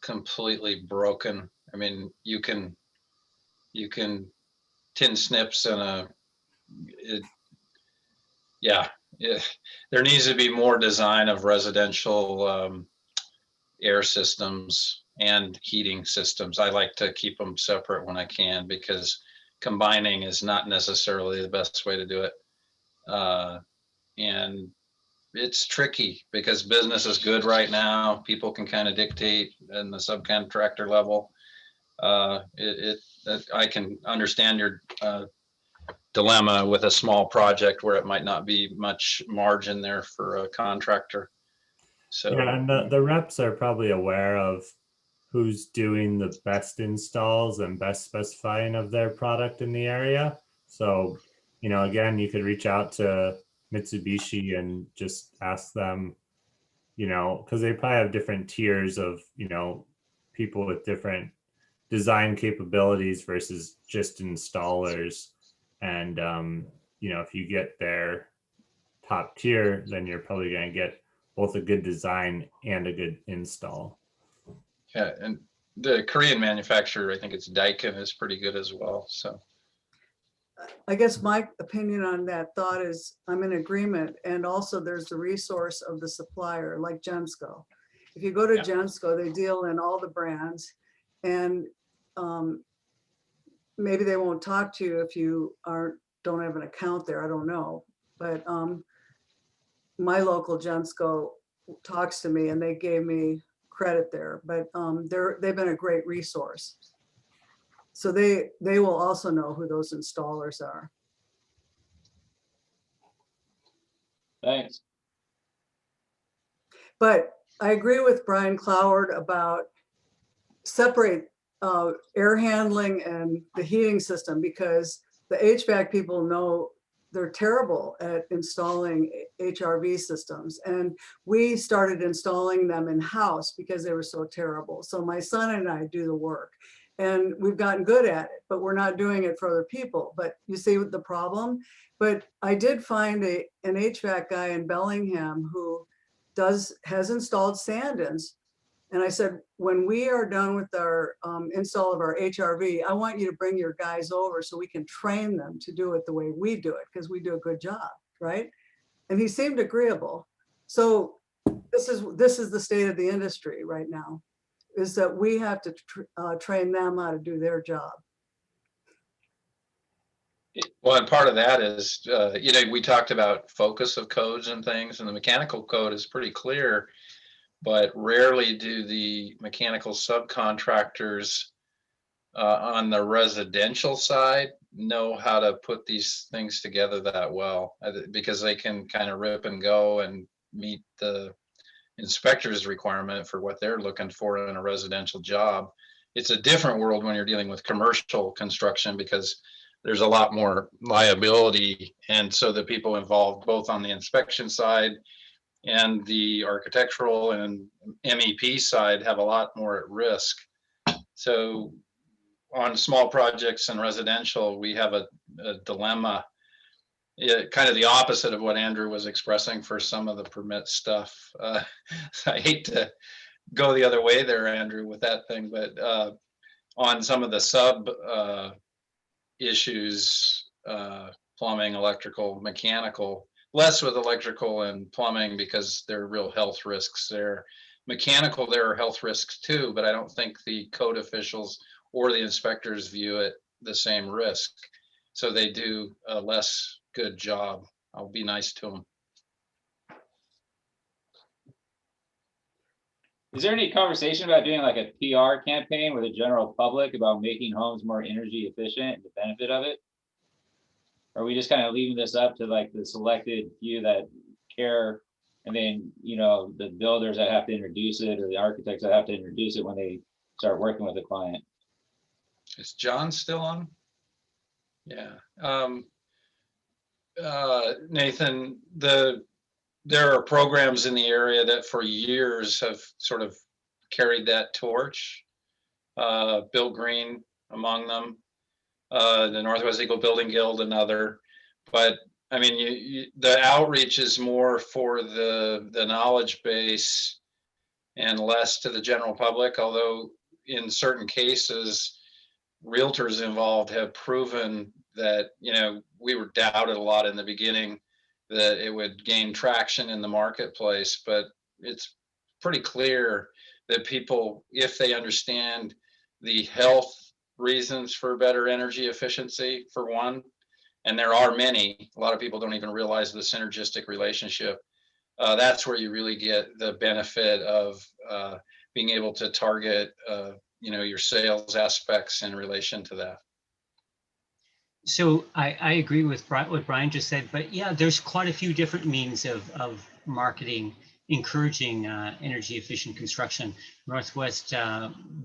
completely broken. I mean, you can tin snips and there needs to be more design of residential air systems and heating systems. I like to keep them separate when I can, because combining is not necessarily the best way to do it. And it's tricky because business is good right now. People can kind of dictate in the subcontractor level. I can understand your dilemma with a small project where it might not be much margin there for a contractor. So yeah, and the reps are probably aware of who's doing the best installs and best specifying of their product in the area. So, again, you could reach out to Mitsubishi and just ask them, because they probably have different tiers of, people with different design capabilities versus just installers. And, if you get their top tier, then you're probably going to get both a good design and a good install. yeah, and the Korean manufacturer, I think it's Daikin, is pretty good as well. So I guess my opinion on that thought is I'm in agreement. And also there's the resource of the supplier, like Gensco. If you go to Gensco, they deal in all the brands, and maybe they won't talk to you if you don't have an account there. I don't know. But my local Gensco talks to me, and they gave me credit there, but they've been a great resource. So they will also know who those installers are. Thanks. But I agree with Brian Cloward about separate air handling and the heating system, because the HVAC people know they're terrible at installing HRV systems. And we started installing them in-house because they were so terrible. So my son and I do the work, and we've gotten good at it, but we're not doing it for other people. But you see the problem? But I did find an HVAC guy in Bellingham who has installed stand-ins. And I said, when we are done with our install of our HRV, I want you to bring your guys over so we can train them to do it the way we do it, because we do a good job, right? And he seemed agreeable. So this is the state of the industry right now, is that we have to train them how to do their job. Well, and part of that is, you know, we talked about focus of codes and things, and the mechanical code is pretty clear, but rarely do the mechanical subcontractors on the residential side know how to put these things together that well, because they can kind of rip and go and meet the inspector's requirement for what they're looking for in a residential job. It's a different world when you're dealing with commercial construction, because there's a lot more liability. And so the people involved both on the inspection side and the architectural and MEP side have a lot more at risk. So on small projects and residential, we have a dilemma, kind of the opposite of what Andrew was expressing for some of the permit stuff. I hate to go the other way there, Andrew, with that thing, but on some of the sub issues, plumbing, electrical, mechanical, less with electrical and plumbing because there are real health risks there. Mechanical, there are health risks too, but I don't think the code officials or the inspectors view it the same risk. So they do a less good job. I'll be nice to them. Is there any conversation about doing like a PR campaign with the general public about making homes more energy efficient and the benefit of it? Or are we just kind of leaving this up to like the selected few that care, and then, you know, the builders that have to introduce it, or the architects that have to introduce it when they start working with the client? Is John still on? Yeah. Nathan, there are programs in the area that for years have sort of carried that torch. Bill Green among them, the Northwest Eagle Building Guild, another. But I mean, the outreach is more for the knowledge base and less to the general public, although in certain cases, realtors involved have proven that, you know, we were doubted a lot in the beginning that it would gain traction in the marketplace, but it's pretty clear that people, if they understand the health reasons for better energy efficiency, for one, and there are many, a lot of people don't even realize the synergistic relationship. That's where you really get the benefit of being able to target, you know, your sales aspects in relation to that. So I agree with what Brian just said, but yeah, there's quite a few different means of marketing, encouraging energy efficient construction. Northwest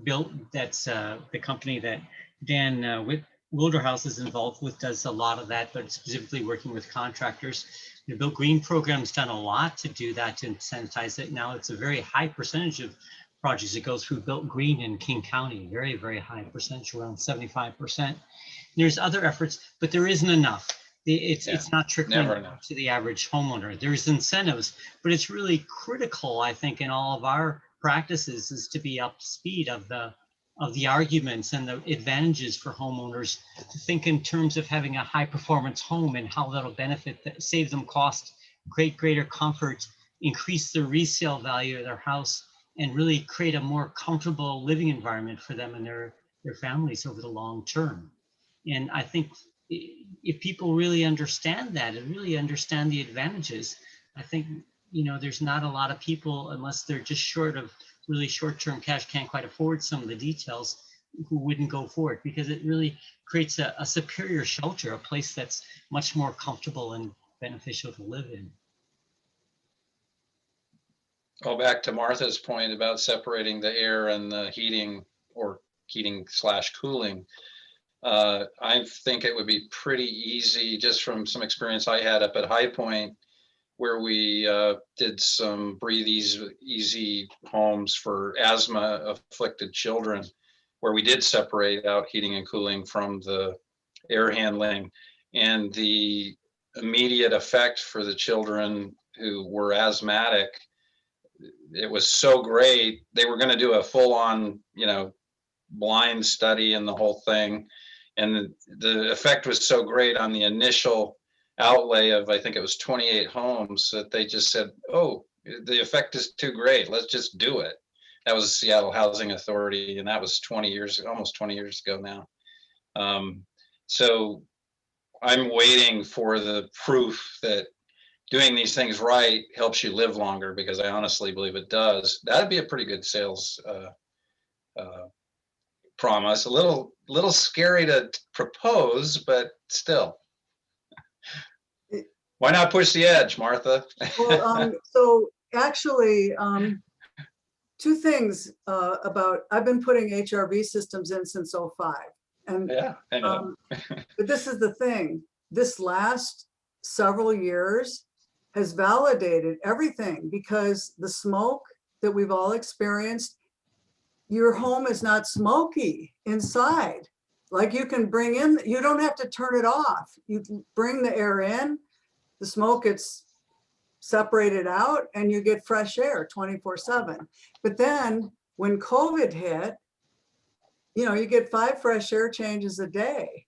Built, that's the company that Dan Wilderhouse is involved with, does a lot of that, but specifically working with contractors. The Built Green program's done a lot to do that, to incentivize it. Now it's a very high percentage of projects that go through Built Green in King County, very, very high percentage, around 75%. There's other efforts, but there isn't enough. It's not trickling to the average homeowner. There's incentives, but it's really critical, I think, in all of our practices is to be up to speed of the arguments and the advantages for homeowners, to think in terms of having a high performance home and how that'll benefit, save them cost, create greater comfort, increase the resale value of their house, and really create a more comfortable living environment for them and their families over the long term. And I think if people really understand that and really understand the advantages, I think, you know, there's not a lot of people, unless they're just short of really short-term cash can't quite afford some of the details, who wouldn't go for it, because it really creates a superior shelter, a place that's much more comfortable and beneficial to live in. Well, back to Martha's point about separating the air and the heating, or heating/cooling. I think it would be pretty easy, just from some experience I had up at High Point, where we did some breathe easy homes for asthma afflicted children, where we did separate out heating and cooling from the air handling, and the immediate effect for the children who were asthmatic, it was so great. They were going to do a full-on, blind study and the whole thing. And the effect was so great on the initial outlay of, I think it was 28 homes, that they just said, oh, the effect is too great, let's just do it. That was the Seattle Housing Authority, and that was 20 years, almost 20 years ago now. So I'm waiting for the proof that doing these things right helps you live longer, because I honestly believe it does. That'd be a pretty good sales promise. A little scary to propose, but still. Why not push the edge, Martha? Well, so actually, two things about, I've been putting HRV systems in since '05. And yeah, I know. But this is the thing, this last several years has validated everything, because the smoke that we've all experienced, your home is not smoky inside. Like, you can bring in, you don't have to turn it off. You can bring the air in, the smoke gets separated out, and you get fresh air 24/7. But then when COVID hit, you get 5 fresh air changes a day.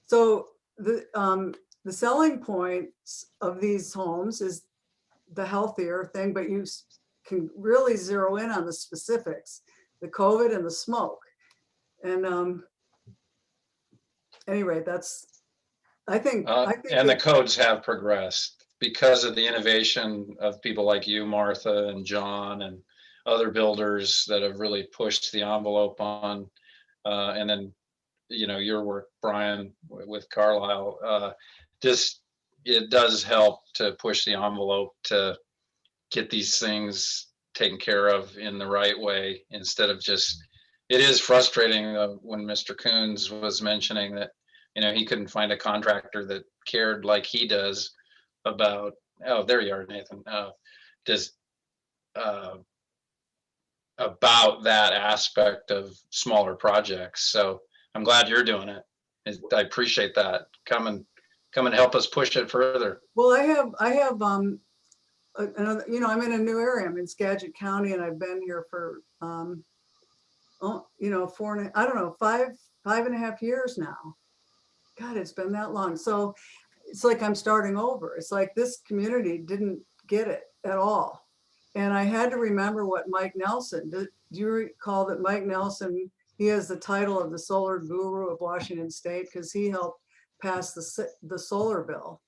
So the selling points of these homes is the healthier thing, but you can really zero in on the specifics, the COVID and the smoke. And anyway, I think and the codes have progressed because of the innovation of people like you, Martha, and John, and other builders that have really pushed the envelope on, and then, your work, Brian, with Carlisle, it does help to push the envelope to get these things taken care of in the right way, instead of just, it is frustrating when Mr. Coons was mentioning that, he couldn't find a contractor that cared like he does about, oh, there you are, Nathan, about that aspect of smaller projects. So I'm glad you're doing it. I appreciate that. Come and help us push it further. Well, I have another, I'm in a new area. I'm in Skagit County, and I've been here for 5.5 years now. God, it's been that long. So it's like I'm starting over. It's like this community didn't get it at all. And I had to remember what Mike Nelson, do you recall that Mike Nelson, he has the title of the solar guru of Washington State, because he helped pass the solar bill.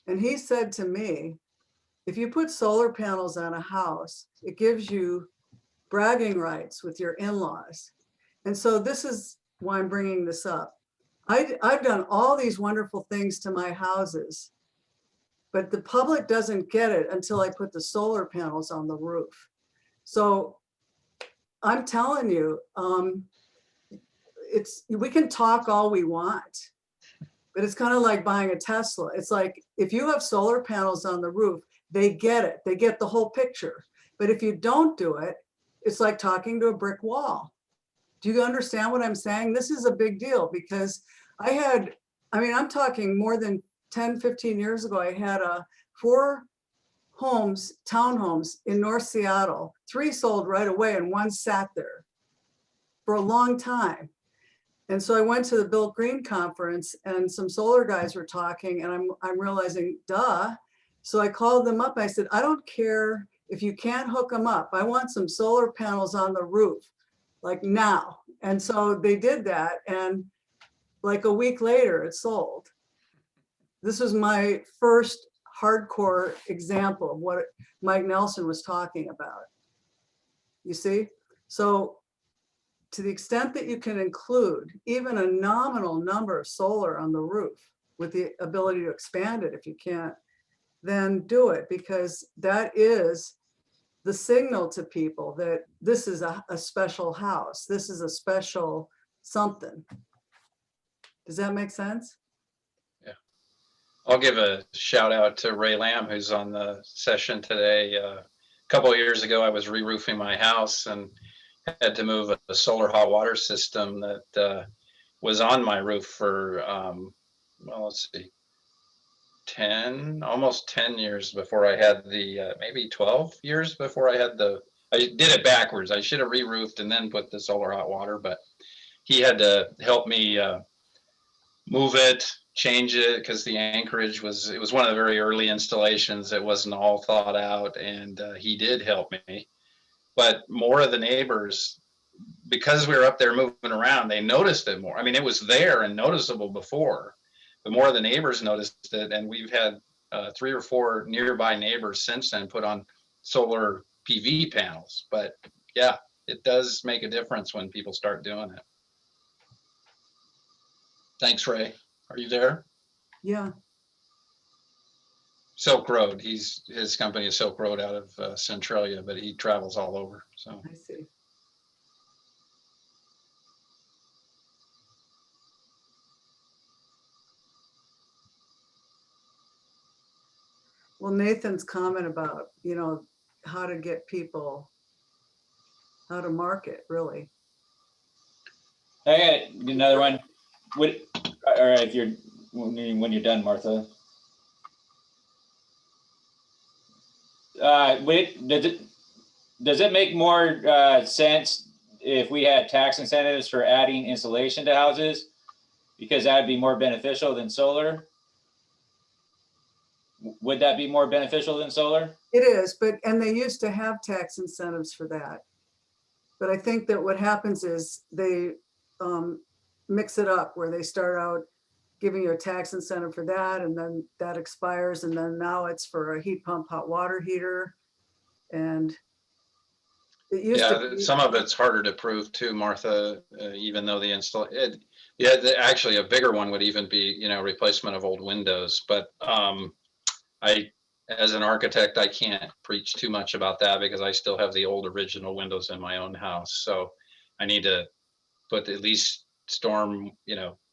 And he said to me, if you put solar panels on a house, it gives you bragging rights with your in-laws. And so this is why I'm bringing this up. I've done all these wonderful things to my houses, but the public doesn't get it until I put the solar panels on the roof. So I'm telling you, we can talk all we want, but it's kind of like buying a Tesla. It's like, if you have solar panels on the roof, they get it. They get the whole picture. But if you don't do it, it's like talking to a brick wall. Do you understand what I'm saying? This is a big deal, because I'm talking more than 10, 15 years ago, I had 4 homes, townhomes in North Seattle. 3 sold right away, and 1 sat there for a long time. And so I went to the Bill Green conference, and some solar guys were talking, and I'm realizing, duh. So I called them up. I said, I don't care if you can't hook them up. I want some solar panels on the roof, like now. And so they did that. And like a week later, it sold. This was my first hardcore example of what Mike Nelson was talking about. You see? So to the extent that you can include even a nominal number of solar on the roof with the ability to expand it if you can't, then do it, because that is the signal to people that this is a special house. This is a special something. Does that make sense? I'll give a shout out to Ray Lamb, who's on the session today. A couple of years ago, I was re-roofing my house and had to move a solar hot water system that was on my roof for, well, let's see, almost 10 years before I had the, maybe 12 years before I had I did it backwards. I should have re-roofed and then put the solar hot water, but he had to help me move it, change it, because the anchorage it was one of the very early installations. It wasn't all thought out, and he did help me. But more of the neighbors, because we were up there moving around, they noticed it more. I mean, it was there and noticeable before, but more of the neighbors noticed it, and we've had 3 or 4 nearby neighbors since then put on solar PV panels. But yeah, it does make a difference when people start doing it. Thanks, Ray. Are you there? Yeah. Silk Road. His company is Silk Road out of Centralia, but he travels all over. So I see. Well, Nathan's comment about, how to get people, how to market, really. I got another one. All right, when you're done, Martha. Does it make more sense if we had tax incentives for adding insulation to houses, because that'd be more beneficial than solar? Would that be more beneficial than solar? It is, and they used to have tax incentives for that. But I think that what happens is they mix it up, where they start out giving you a tax incentive for that, and then that expires, and then now it's for a heat pump hot water heater. And it used to be, some of it's harder to prove too, Martha, even though actually a bigger one would even be, replacement of old windows. But as an architect, I can't preach too much about that because I still have the old original windows in my own house. So I need to put at least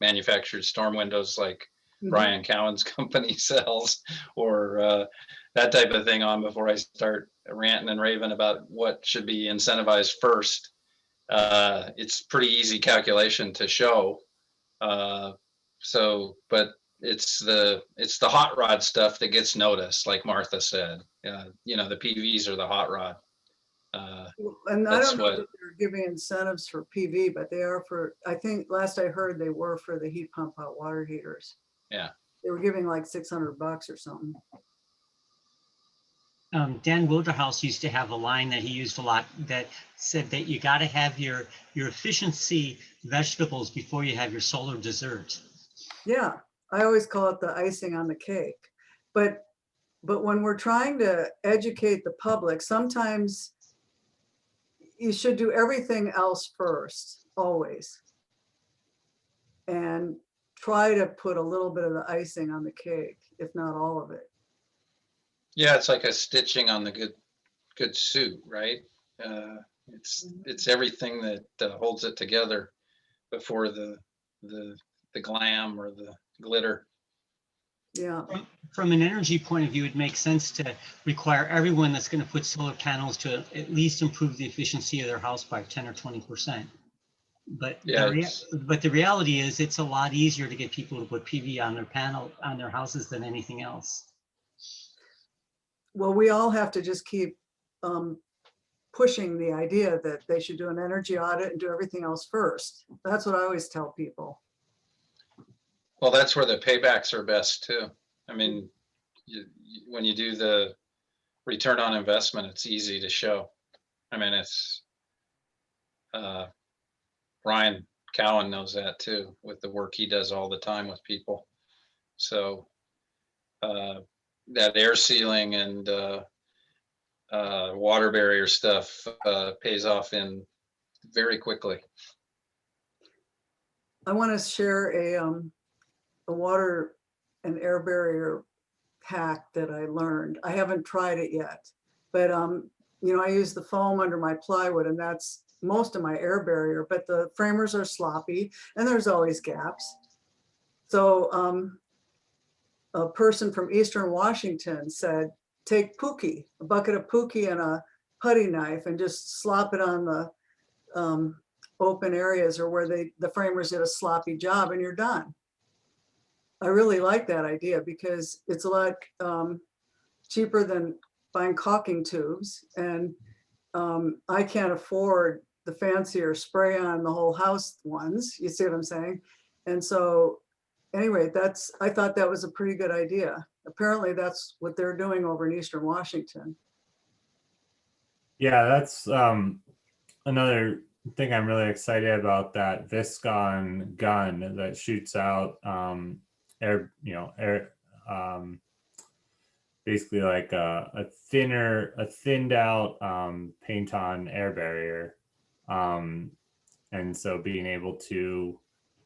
manufactured storm windows like Brian Cowan's company sells, or that type of thing on before I start ranting and raving about what should be incentivized first. It's pretty easy calculation to show. But it's the hot rod stuff that gets noticed, like Martha said. The PVs are the hot rod. and I don't know that they're giving incentives for PV, but they are for, I think last I heard they were for the heat pump hot water heaters. Yeah. They were giving like $600 or something. Dan Wilderhouse used to have a line that he used a lot that said that you got to have your efficiency vegetables before you have your solar dessert. Yeah, I always call it the icing on the cake. But when we're trying to educate the public, sometimes you should do everything else first, always. And try to put a little bit of the icing on the cake, if not all of it. Yeah, it's like a stitching on the good suit, right? It's everything that holds it together before the glam or the glitter. Yeah. From an energy point of view, it makes sense to require everyone that's going to put solar panels to at least improve the efficiency of their house by 10 or 20%. But the reality is, it's a lot easier to get people to put PV on their houses than anything else. Well, we all have to just keep pushing the idea that they should do an energy audit and do everything else first. That's what I always tell people. Well, that's where the paybacks are best too. I mean, when you do the return on investment, it's easy to show. I mean, it's Brian Cowan knows that too, with the work he does all the time with people. So that air sealing and water barrier stuff pays off in very quickly. I want to share a water and air barrier hack that I learned. I haven't tried it yet, but you know, I use the foam under my plywood, and that's most of my air barrier, but the framers are sloppy and there's always gaps. So a person from Eastern Washington said, take pookie, a bucket of pookie and a putty knife, and just slop it on the open areas or where the framers did a sloppy job, and you're done. I really like that idea because it's a lot cheaper than buying caulking tubes, and I can't afford the fancier spray on the whole house ones. You see what I'm saying? And so anyway, I thought that was a pretty good idea. Apparently that's what they're doing over in Eastern Washington. Yeah, that's another thing I'm really excited about, that Viscon gun that shoots out basically like a thinned out paint on air barrier. And so being able to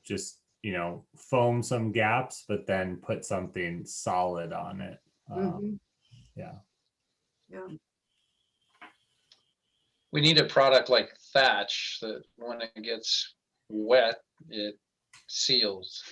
just, you know, foam some gaps, but then put something solid on it. Yeah. We need a product like thatch that when it gets wet, it seals.